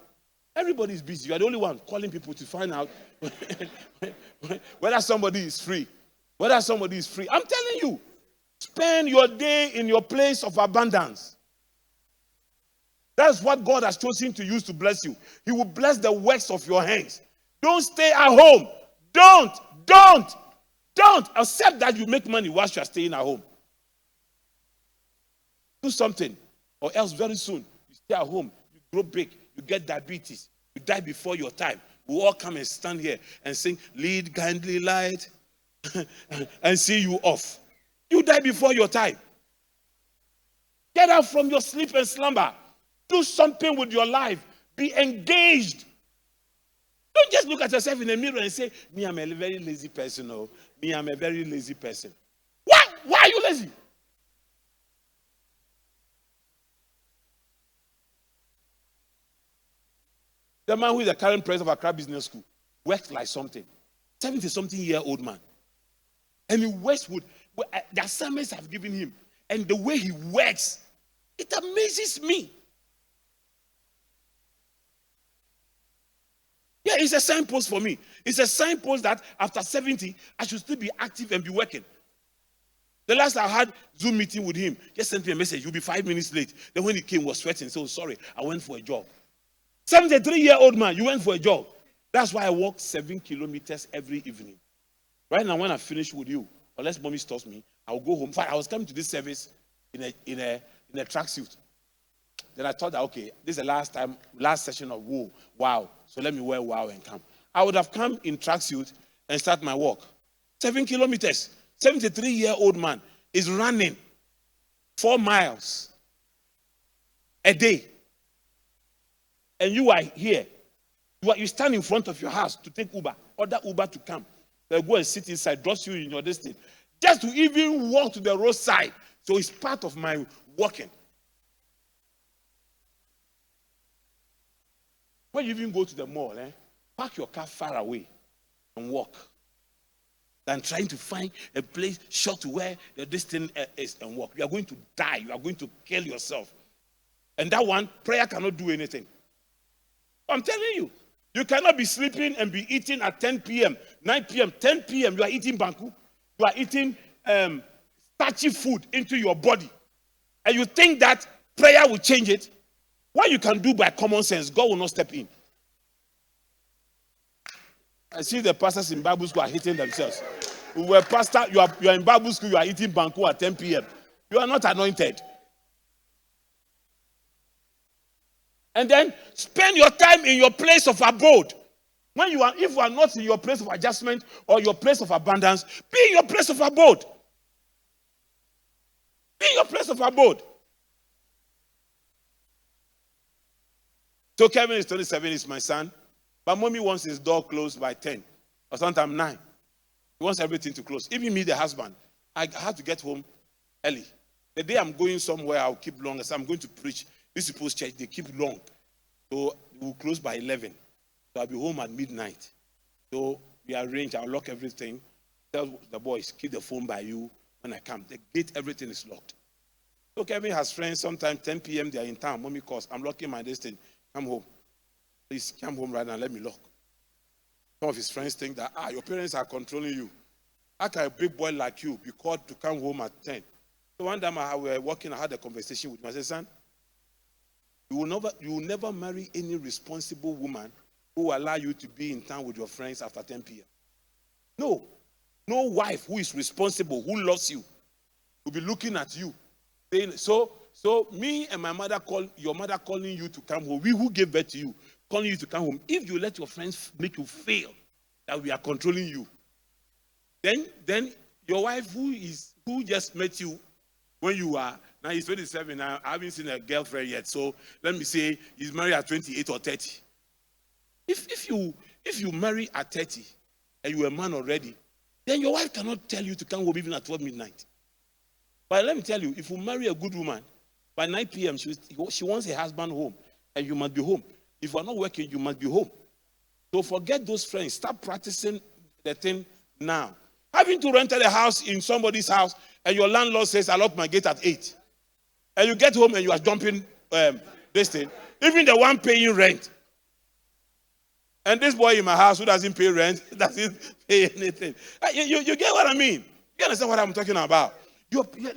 Everybody is busy. You are the only one calling people to find out whether somebody is free. I'm telling you, spend your day in your place of abundance. That's what God has chosen to use to bless you. He will bless the works of your hands. Don't stay at home. Don't accept that you make money whilst you are staying at home. Do something, or else very soon you stay at home, you grow big, you get diabetes, you die before your time. We'll all come and stand here and sing, "Lead kindly light," and see you off. You die before your time. Get up from your sleep and slumber. Do something with your life. Be engaged. Don't just look at yourself in the mirror and say, "Me, I'm a very lazy person." Oh, me, I'm a very lazy person. Why are you lazy? The man who is the current president of Accra Business School works like something. 70-something-year-old man. And he works with the assignments I've given him. And the way he works, it amazes me. Yeah, it's a signpost for me. It's a signpost that after 70, I should still be active and be working. The last I had Zoom meeting with him, just sent me a message, "You'll be 5 minutes late." Then when he came, he was sweating. So sorry, I went for a jog. 73-year-old man, you went for a jog. That's why I walk 7 kilometers every evening. Right now, when I finish with you, unless mommy stops me, I'll go home. In fact, I was coming to this service in a tracksuit. Then I thought that, okay, this is the last session of wow. So let me wear wow and come. I would have come in tracksuit and start my walk. 7 kilometers. 73-year-old man is running 4 miles a day. And you are here. You stand in front of your house to take Uber. Order Uber to come. They'll go and sit inside, drop you in your destiny. Just to even walk to the roadside. So it's part of my walking. When you even go to the mall, park your car far away and walk. Than trying to find a place short to where your destiny is and walk. You are going to die. You are going to kill yourself. And that one, prayer cannot do anything. I'm telling you. You cannot be sleeping and be eating at 10 p.m., 9 p.m., 10 p.m. You are eating banku. You are eating starchy food into your body. And you think that prayer will change it? What you can do by common sense, God will not step in. I see the pastors in Bible school are hitting themselves. You are in Bible school, you are eating banku at 10 p.m. You are not anointed. And then spend your time in your place of abode. If you are not in your place of adjustment or your place of abundance, be in your place of abode. Be in your place of abode. So Kevin is 27, is my son. But mommy wants his door closed by 10 or sometimes 9. He wants everything to close. Even me, the husband, I had to get home early. The day I'm going somewhere, I'll keep long. As I'm going to preach, this people's church, they keep long. So we'll close by 11. So I'll be home at midnight. So we arrange, I'll lock everything. Tell the boys, keep the phone by you when I come. The gate, everything is locked. So Kevin has friends, sometimes 10 p.m. they are in town. Mommy calls, I'm locking my destiny. Come home. Please come home right now, let me lock. Some of his friends think that, your parents are controlling you. How can a big boy like you be called to come home at 10? So one time we were walking, I had a conversation with him. I said, son, you will never marry any responsible woman who will allow you to be in town with your friends after 10 p.m. No wife who is responsible, who loves you, will be looking at you. So me and my mother your mother calling you to come home. We who gave birth to you, calling you to come home. If you let your friends make you feel that we are controlling you, then your wife who just met you when you are, now he's 27 now, I haven't seen a girlfriend yet. So let me say he's married at 28 or 30. If you marry at 30 and you're a man already, then your wife cannot tell you to come home even at 12 midnight. But let me tell you, if you marry a good woman, by 9 p.m. she wants her husband home, and you must be home. If you are not working, you must be home. So forget those friends. Start practicing the thing now. Having to rent a house in somebody's house, and your landlord says, I lock my gate at 8. And you get home and you are jumping this thing. Even the one paying rent. And this boy in my house who doesn't pay rent, doesn't pay anything. You get what I mean? You understand what I'm talking about?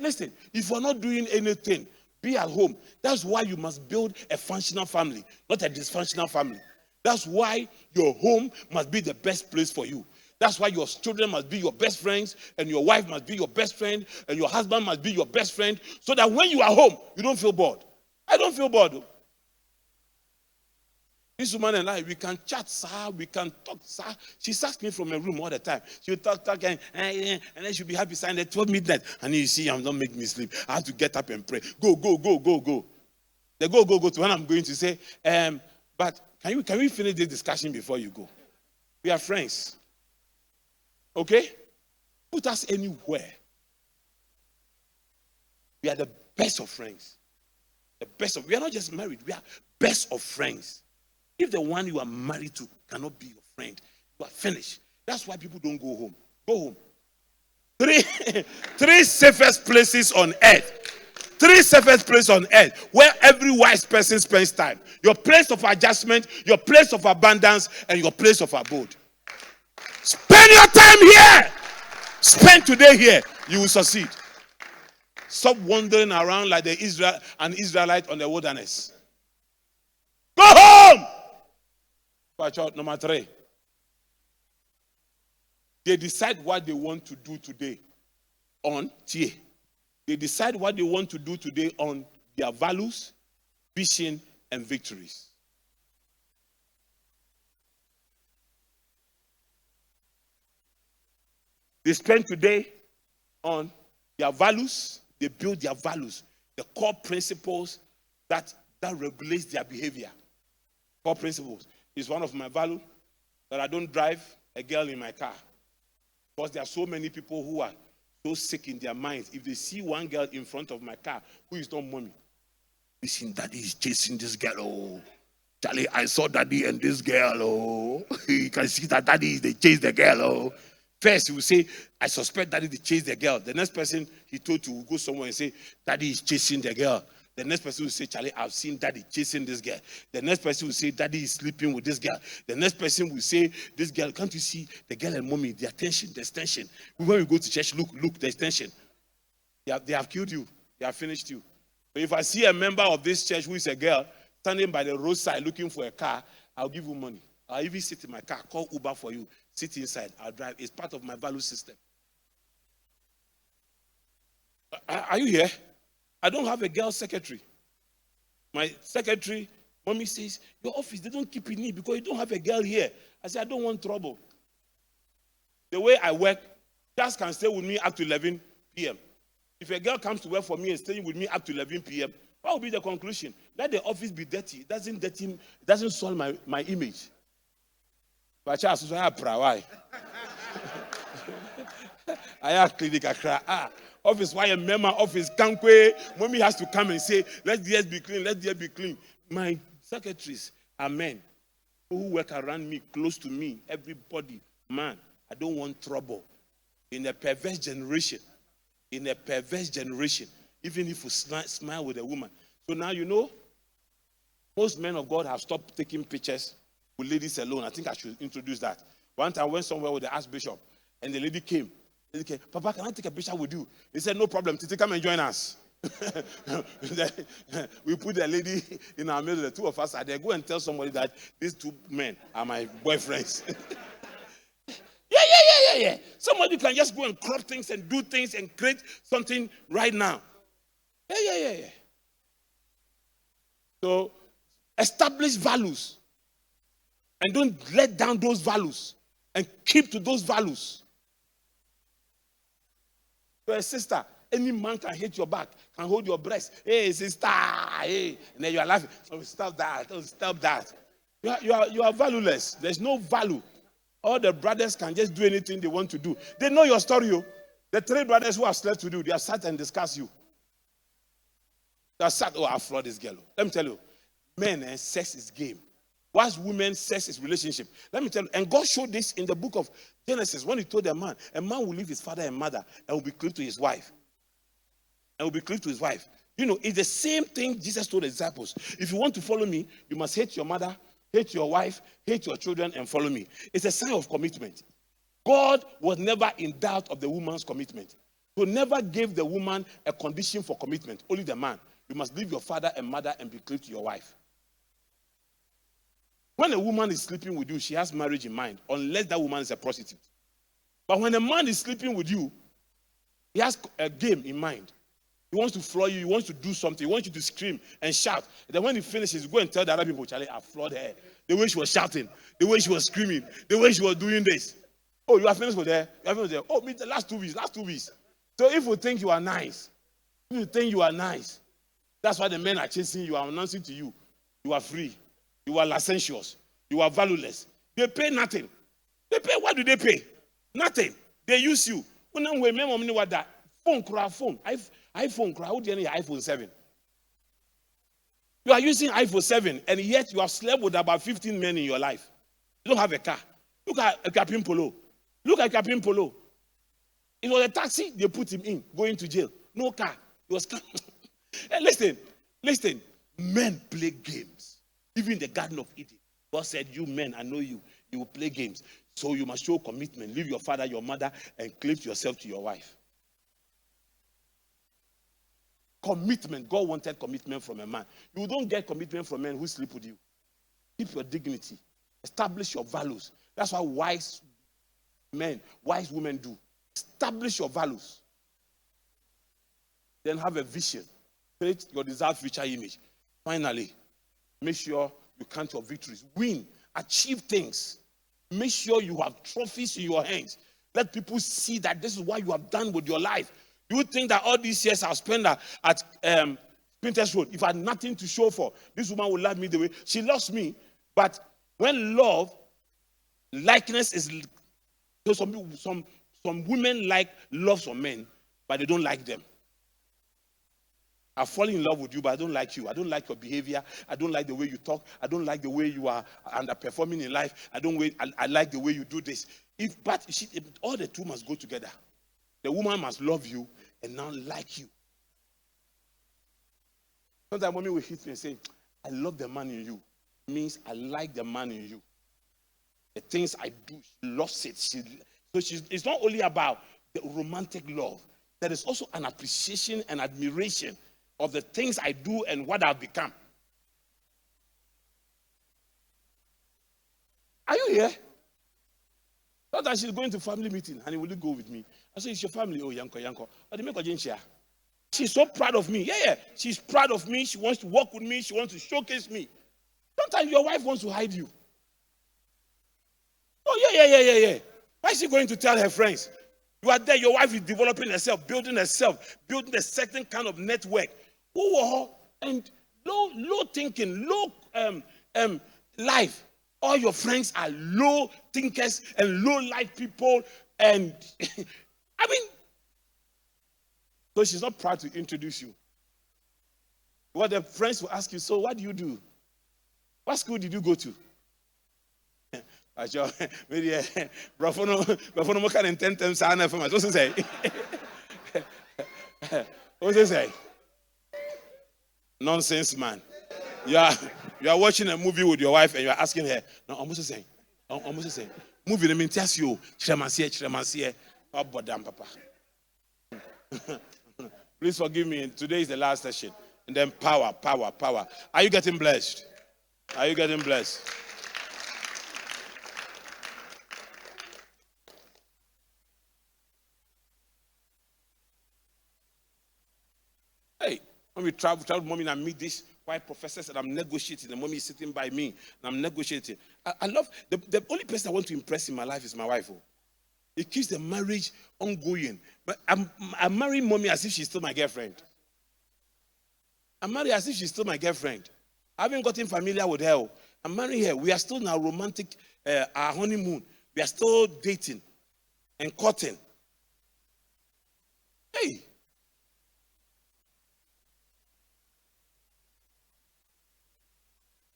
Listen, if you're not doing anything, be at home. That's why you must build a functional family, not a dysfunctional family. That's why your home must be the best place for you. That's why your children must be your best friends, and your wife must be your best friend, and your husband must be your best friend, so that when you are home, you don't feel bored. I don't feel bored. This woman and I, we can chat, sir. We can talk, sir. She sacks me from a room all the time. She'll talk, and then she'll be happy signing at 12 midnight. And you see, don't make me sleep. I have to get up and pray. Go. The go to when I'm going to say, but can we finish this discussion before you go? We are friends. Okay? Put us anywhere. We are the best of friends. We are not just married. We are best of friends. If the one you are married to cannot be your friend, you are finished. That's why people don't go home. Go home. Three safest places on earth. 3 safest places on earth where every wise person spends time. Your place of adjustment, your place of abundance, and your place of abode. Spend your time here. Spend today here. You will succeed. Stop wandering around like an Israelite on the wilderness. Go home. Watch out, number 3. They decide what they want to do today on TIE. They decide what they want to do today on their values, vision, and victories. They spend today on their values. They build their values, the core principles that regulates their behavior. Core principles is one of my values, that I don't drive a girl in my car. Because there are so many people who are so sick in their minds. If they see one girl in front of my car who is not mommy, listen, daddy is chasing this girl. Oh, Charlie, I saw daddy and this girl. Oh, you can see that daddy, they chase the girl. Oh, first he will say, I suspect daddy they chase the girl. The next person he told to go somewhere and say, daddy is chasing the girl. The next person will say, Charlie, I've seen daddy chasing this girl. The next person will say, daddy is sleeping with this girl. The next person will say, this girl, can't you see the girl and mommy, there's tension. When we go to church, look, there's tension. They have killed you. They have finished you. So if I see a member of this church who is a girl standing by the roadside looking for a car, I'll give you money. I'll even sit in my car, call Uber for you, sit inside, I'll drive. It's part of my value system. Are you here? I don't have a girl secretary. My secretary, mommy says, your office, they don't keep it neat because you don't have a girl here. I said, I don't want trouble. The way I work, just can stay with me up to 11 p.m. If a girl comes to work for me and staying with me up to 11 p.m., what will be the conclusion? Let the office be dirty. It doesn't solve my image. But why? I have clinic Accra. Office why a member office Kankwe. Mommy has to come and say, let the earth be clean, let the earth be clean. My secretaries are men who work around me, close to me, everybody. Man, I don't want trouble. In a perverse generation, even if you smile with a woman. So now you know, most men of God have stopped taking pictures with ladies alone. I think I should introduce that. One time I went somewhere with the Archbishop, and the lady came. Papa, can I take a picture with you? He said, no problem. Titi, come and join us. We put the lady in our middle. The two of us are there. Go and tell somebody that these two men are my boyfriends. Yeah. Somebody can just go and crop things and do things and create something right now. Yeah. So, establish values. And don't let down those values. And keep to those values. So, a sister, any man can hit your back, can hold your breast. Hey, sister, hey. And then you are laughing. Oh, stop that. You are valueless. There's no value. All the brothers can just do anything they want to do. They know your story. The three brothers who have slept with you, they have sat and discussed you. They have sat, I flawed this girl. Let me tell you, men and sex is game. Whilst women, sex is relationship. Let me tell you, and God showed this in the book of Genesis when he told a man will leave his father and mother and will be cleaved to his wife. You know, it's the same thing Jesus told the disciples. If you want to follow me, you must hate your mother, hate your wife, hate your children, and follow me. It's a sign of commitment. God was never in doubt of the woman's commitment. He never gave the woman a condition for commitment, only the man. You must leave your father and mother and be cleaved to your wife. When a woman is sleeping with you, she has marriage in mind, unless that woman is a prostitute. But when a man is sleeping with you, he has a game in mind. He wants to floor you, he wants to do something, he wants you to scream and shout. And then when he finishes, go and tell the other people, Charlie, I floored her. The way she was shouting, the way she was screaming, the way she was doing this. Oh, you are finished with her? You are finished with her? Oh, me, the last 2 weeks. So if you think you are nice, that's why the men are chasing you, are announcing to you, you are free. You are licentious. You are valueless. They pay nothing. What do they pay? Nothing. They use you. Phone. iPhone. How do you need iPhone 7? You are using iPhone 7, and yet you have slept with about 15 men in your life. You don't have a car. Look at Captain Polo. It was a taxi they put him in, going to jail. No car. He was Hey, listen. Men play games. Even in the Garden of Eden, God said, you men, I know you. You will play games. So you must show commitment. Leave your father, your mother, and cleave yourself to your wife. Commitment. God wanted commitment from a man. You don't get commitment from men who sleep with you. Keep your dignity. Establish your values. That's what wise women do. Establish your values. Then have a vision. Create your desired future image. Finally, make sure you count your victories. Win. Achieve things. Make sure you have trophies in your hands. Let people see that this is what you have done with your life. You think that all these years I've spent at Prudence Road, if I had nothing to show for, this woman will love me the way she loves me. But when likeness is, so some women love some men, but they don't like them. I fall in love with you, but I don't like you. I don't like your behavior. I don't like the way you talk. I don't like the way you are underperforming in life. I like the way you do this. All the two must go together. The woman must love you and now like you. Sometimes mommy will hit me and say, I love the man in you. It means I like the man in you. The things I do, she loves it. It's not only about the romantic love. There is also an appreciation and admiration of the things I do and what I've become. Are you here? Not that she's going to family meeting and will you go with me? I said, it's your family. Oh, Yanko. She's so proud of me. Yeah. She's proud of me. She wants to work with me. She wants to showcase me. Sometimes your wife wants to hide you. Oh, yeah. Why is she going to tell her friends? You are there, your wife is developing herself, building a certain kind of network. And low thinking, low life. All your friends are low thinkers and low life people. And I mean, so she's not proud to introduce you. What the friends will ask you, so what do you do? What school did you go to? Maybe Brafono can intend them sana from us. What's it say? What's it say? Nonsense, man. You are watching a movie with your wife and you are asking her, no, almost saying. Movie the means you, Chiramasie. Oh, bodam, papa. Please forgive me. Today is the last session. And then power. Are you getting blessed? Are you getting blessed? Hey, when we travel mommy and I meet these white professors and I'm negotiating. The mommy is sitting by me and I'm negotiating. I love, the only person I want to impress in my life is my wife. Oh. It keeps the marriage ongoing. But I'm marrying mommy as if she's still my girlfriend. I'm married as if she's still my girlfriend. I haven't gotten familiar with her. I'm marrying her. We are still in our romantic, our honeymoon. We are still dating and courting. Hey.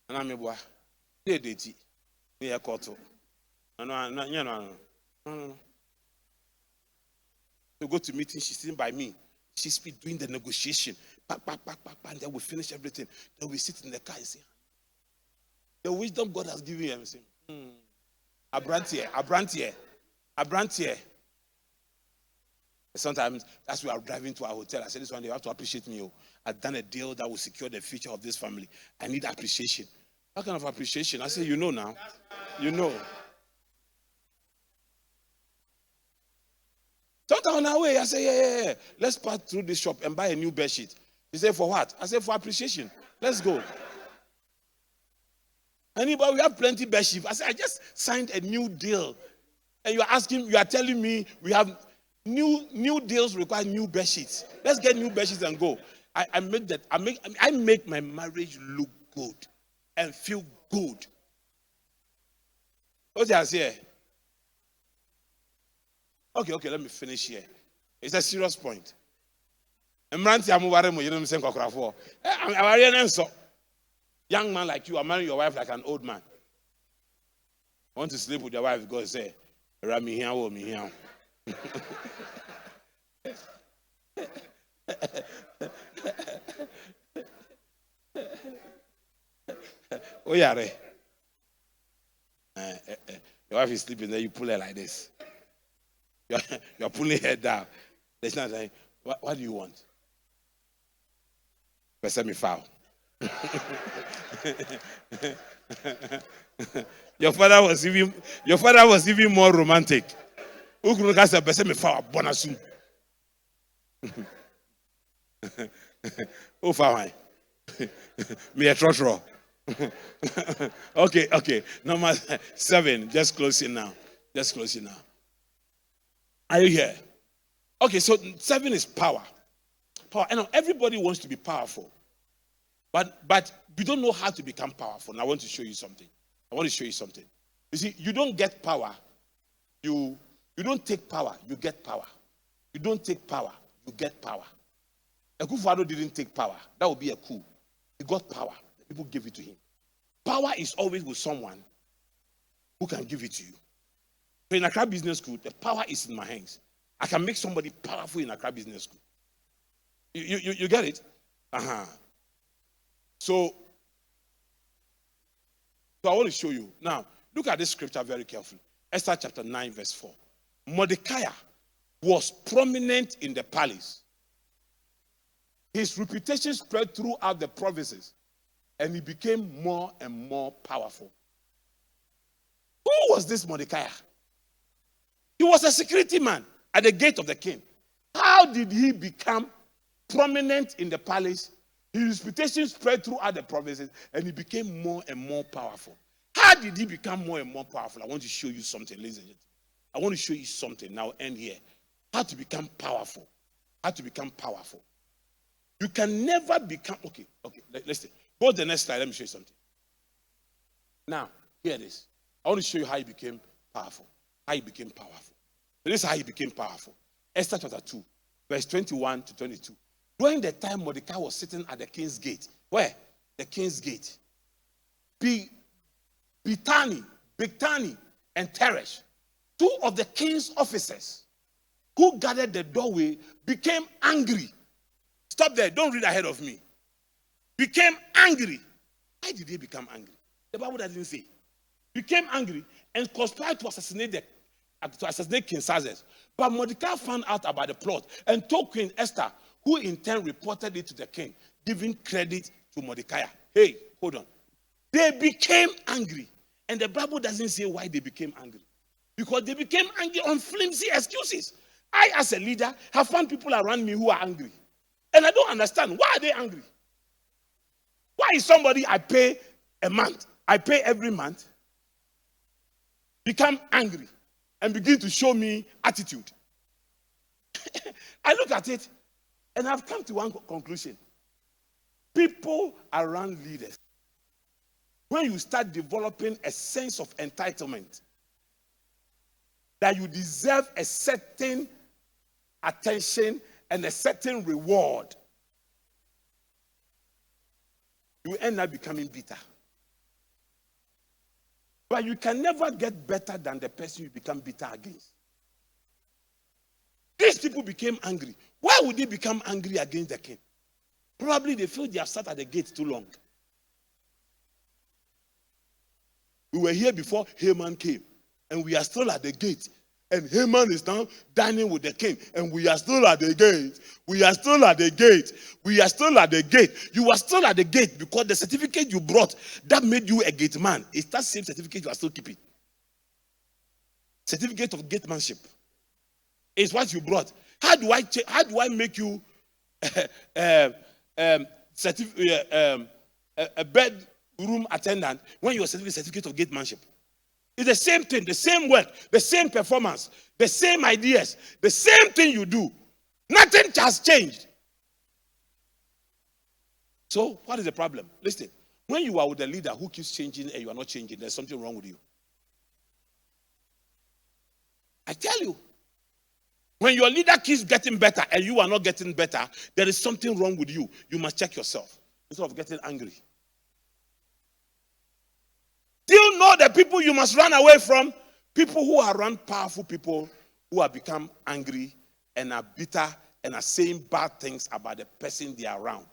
And I'm a boy. They date. They are caught. No. To go to meeting, she's sitting by me. She's doing the negotiation. And then we finish everything. Then we sit in the car and say, the wisdom God has given you. I'm saying, Abrantier. Sometimes as we are driving to our hotel, I said, this one, you have to appreciate me. I've done a deal that will secure the future of this family. I need appreciation. What kind of appreciation? I say, you know now. You know. Talk on our way. I say, yeah. Let's pass through this shop and buy a new bed sheet. He said, for what? I said, for appreciation. Let's go. Anybody, we have plenty bed sheets. I said, I just signed a new deal. And you are telling me we have new deals require new bed sheets. Let's get new bed sheets and go. I make my marriage look good and feel good. What did I say? Okay, let me finish here. It's a serious point. Young man like you are marrying your wife like an old man. Want to sleep with your wife, go say, Rami here, me here. Oh yeah, your wife is sleeping there, you pull her like this. You're pulling her down. There's not like, what do you want? Let me foul. Your father was even more romantic. Oh, fine. Me a trotro. Okay. Number 7. Just closing now. Are you here? Okay, so 7 is power. And everybody wants to be powerful. But we don't know how to become powerful. And I want to show you something. You see, you don't get power. You don't take power, you get power. You don't take power, you get power. Akufo-Addo didn't take power. That would be a coup. He got power. The people gave it to him. Power is always with someone who can give it to you. So in Accra Business School, the power is in my hands. I can make somebody powerful in Accra Business School. You get it? So I want to show you. Now, look at this scripture very carefully. Esther chapter 9, verse 4. Mordecai was prominent in the palace. His reputation spread throughout the provinces, and he became more and more powerful. Who was this Mordecai? He was a security man at the gate of the king. How did he become prominent in the palace? His reputation spread throughout the provinces, and he became more and more powerful. How did he become more and more powerful? I want to show you something, ladies and gentlemen. I want to show you something. Now, end here. How to become powerful. You can never become. Okay. Let's see. Go to the next slide. Let me show you something. Now, here it is. I want to show you how he became powerful. This is how he became powerful. Esther chapter 2, verse 21 to 22. During the time Mordecai was sitting at the king's gate. Where? The king's gate. Bigtani, and Teresh, two of the king's officers who guarded the doorway, became angry. Stop there. Don't read ahead of me. Became angry. Why did they become angry? The Bible doesn't say. Became angry and conspired to assassinate King Xerxes. But Mordecai found out about the plot and told Queen Esther, who in turn reported it to the king, giving credit to Mordecai. Hey, hold on. They became angry. And the Bible doesn't say why they became angry. Because they became angry on flimsy excuses. I, as a leader, have found people around me who are angry. And I don't understand. Why are they angry? Why is somebody I pay a month, I pay every month, become angry and begin to show me attitude? I look at it and I've come to one conclusion. People around leaders, when you start developing a sense of entitlement, that you deserve a certain attention and a certain reward, you end up becoming bitter. But you can never get better than the person you become bitter against. These people became angry. Why would they become angry against the king? Probably they feel they have sat at the gate too long. We were here before Haman came, and we are still at the gate. And Haman is now dining with the king, and we are still at the gate. We are still at the gate. We are still at the gate. You are still at the gate because the certificate you brought that made you a gate man is that same certificate you are still keeping. Certificate of gatemanship is what you brought. How do I make you a bedroom attendant when you are certificate of gatemanship? It's the same thing, the same work, the same performance, the same ideas, the same thing you do. Nothing has changed. So, what is the problem? Listen, when you are with a leader who keeps changing and you are not changing, there's something wrong with you. I tell you, when your leader keeps getting better and you are not getting better, there is something wrong with you. You must check yourself instead of getting angry. Do you know the people you must run away from? People who are around powerful people who have become angry and are bitter and are saying bad things about the person they are around.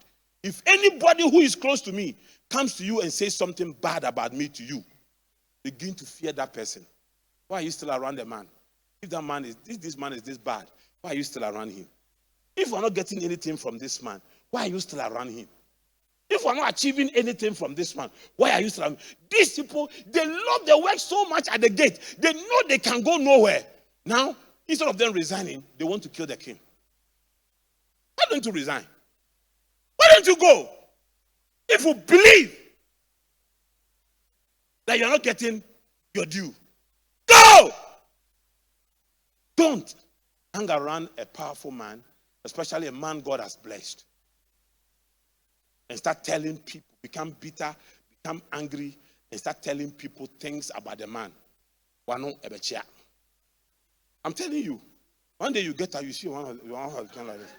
If anybody who is close to me comes to you and says something bad about me to you, begin to fear that person. Why are you still around the man? If that man is this man is this bad, why are you still around him? If we're not getting anything from this man, why are you still around him? If we're not achieving anything from this man, why are you still around him? These people, they love their work so much at the gate. They know they can go nowhere. Now, instead of them resigning, they want to kill the king. Why don't you resign? Why don't you go? If you believe that you're not getting your due, go! Don't hang around a powerful man, especially a man God has blessed, and start telling people, become bitter, become angry, and start telling people things about the man. I'm telling you, one day you get out, you see one of kind like this.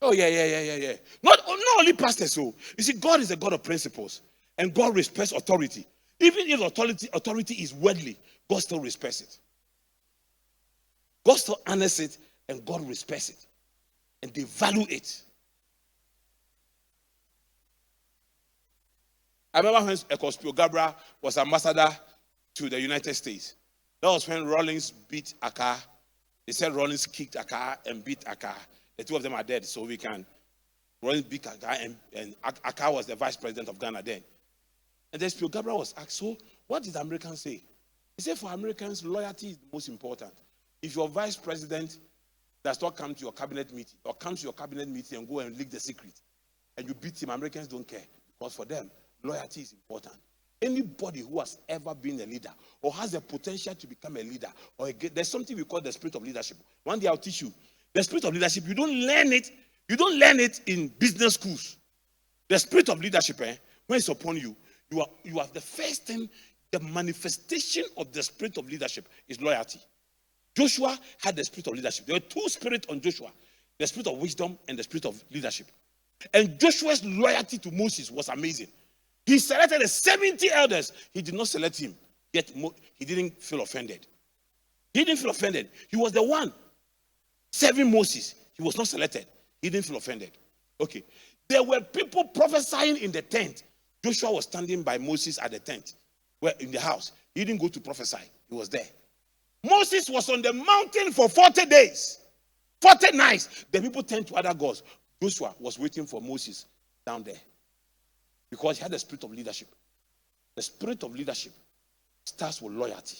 Oh, yeah. Not only pastors, so. You see, God is a God of principles, and God respects authority. Even if authority is worldly, God still respects it. God still honors it, and God respects it. And they value it. I remember when Ecospio Gabra was ambassador to the United States. That was when Rawlings beat Accra. They said Rawlings kicked Accra and beat Accra. The two of them are dead, so we can. Rawlings beat Accra, and Accra was the vice president of Ghana then. And then Spio Gabra was asked, so what did the Americans say? He said, for Americans, loyalty is the most important. If your vice president does not come to your cabinet meeting, or comes to your cabinet meeting and go and leak the secret, and you beat him, Americans don't care. Because for them, loyalty is important. Anybody who has ever been a leader, or has the potential to become a leader, there's something we call the spirit of leadership. One day I'll teach you. The spirit of leadership, you don't learn it in business schools. The spirit of leadership, when it's upon you, you have the first thing the manifestation of the spirit of leadership is loyalty. Joshua had the spirit of leadership. There were two spirits on Joshua, the spirit of wisdom and the spirit of leadership. And Joshua's loyalty to Moses was amazing. He selected the 70 elders. He did not select him, yet he didn't feel offended. He didn't feel offended. He was the one serving Moses. He was not selected. He didn't feel offended. Okay. There were people prophesying in the tent. Joshua was standing by Moses at the tent, where in the house. He didn't go to prophesy. He was there. Moses was on the mountain for 40 days, 40 nights. The people turned to other gods. Joshua was waiting for Moses down there because he had the spirit of leadership. The spirit of leadership starts with loyalty.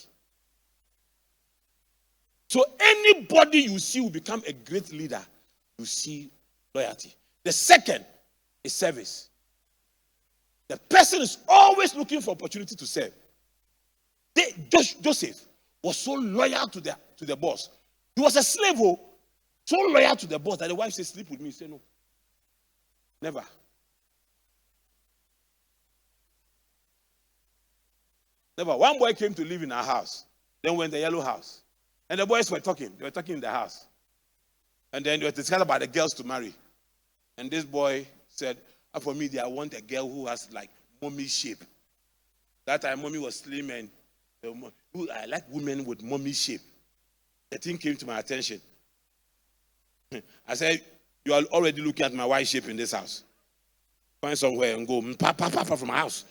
So anybody you see will become a great leader, you see loyalty. The second is service. The person is always looking for opportunity to serve. Joseph was so loyal to the boss. He was a slave, so loyal to the boss that the wife said, sleep with me. He said, no. Never. Never. One boy came to live in our house. Then went to the yellow house. And the boys were talking. They were talking in the house. And then they were discussing about the girls to marry. And this boy said, for me, I want a girl who has like mommy shape. That time, mommy was slim and I like women with mommy shape. The thing came to my attention. I said, you are already looking at my wife's shape in this house. Find somewhere and go. Papa from my house.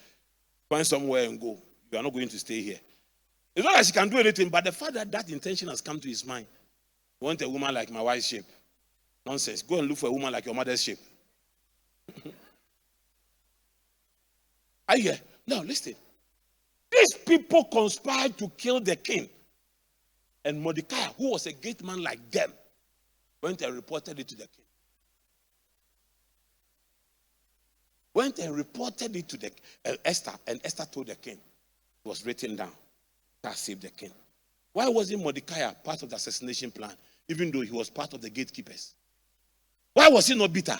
Find somewhere and go. You are not going to stay here. It's not like she can do anything, but the fact that intention has come to his mind. You want a woman like my wife's shape. Nonsense. Go and look for a woman like your mother's shape. Are you here? Now listen. These people conspired to kill the king. And Mordecai, who was a great man like them, went and reported it to the king. Went and reported it to Esther, and Esther told the king. It was written down. That saved the king. Why wasn't Mordecai part of the assassination plan, even though he was part of the gatekeepers? Why was he not bitter?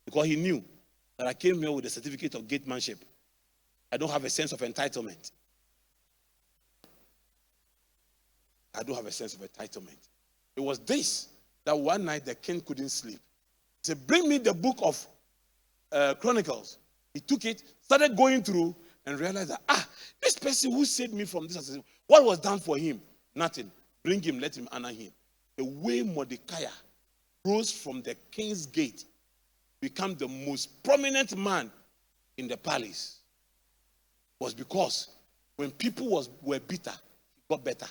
Because he knew that I came here with a certificate of gatemanship. I don't have a sense of entitlement. I don't have a sense of entitlement. It was this that one night the king couldn't sleep. He said, bring me the book of Chronicles. He took it, started going through, and realized that, this person who saved me from this assassination, what was done for him? Nothing. Bring him, let him honor him. The way Mordecai rose from the king's gate, become the most prominent man in the palace, was because when people were bitter, he got better.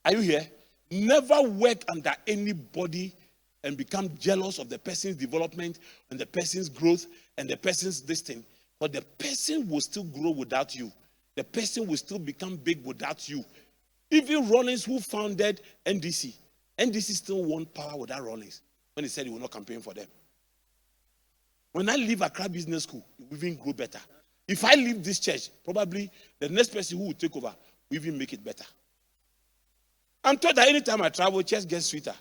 Are you here? Never work under anybody and become jealous of the person's development and the person's growth and the person's this thing. But the person will still grow without you. The person will still become big without you. Even Rollins, who founded NDC still won power without Rollins when he said he will not campaign for them. When I leave Accra Business School, it will even grow better. If I leave this church, probably the next person who will take over will even make it better. I'm told that anytime I travel, church gets sweeter.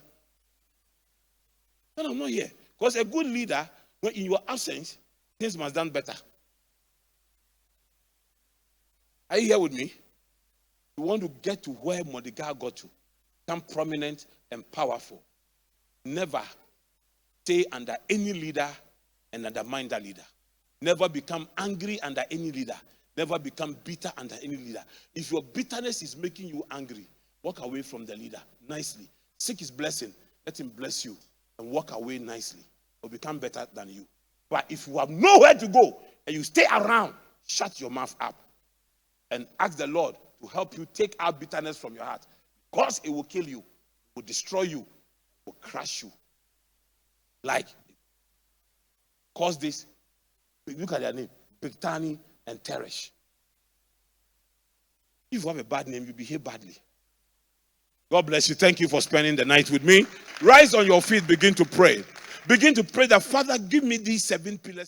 But I'm not here. Because a good leader, when in your absence, things must be done better. Are you here with me? You want to get to where Mordecai got to. Become prominent and powerful. Never stay under any leader and undermine that leader. Never become angry under any leader. Never become bitter under any leader. If your bitterness is making you angry, walk away from the leader nicely. Seek his blessing. Let him bless you. And walk away nicely. Or become better than you. But if you have nowhere to go and you stay around, shut your mouth up. And ask the Lord to help you take out bitterness from your heart. Because it will kill you. It will destroy you. It will crush you. Like, cause this. Look at their name. Bigtani and Teresh. If you have a bad name, you behave badly. God bless you. Thank you for spending the night with me. Rise on your feet. Begin to pray. Begin to pray that, Father, give me these 7 pillars.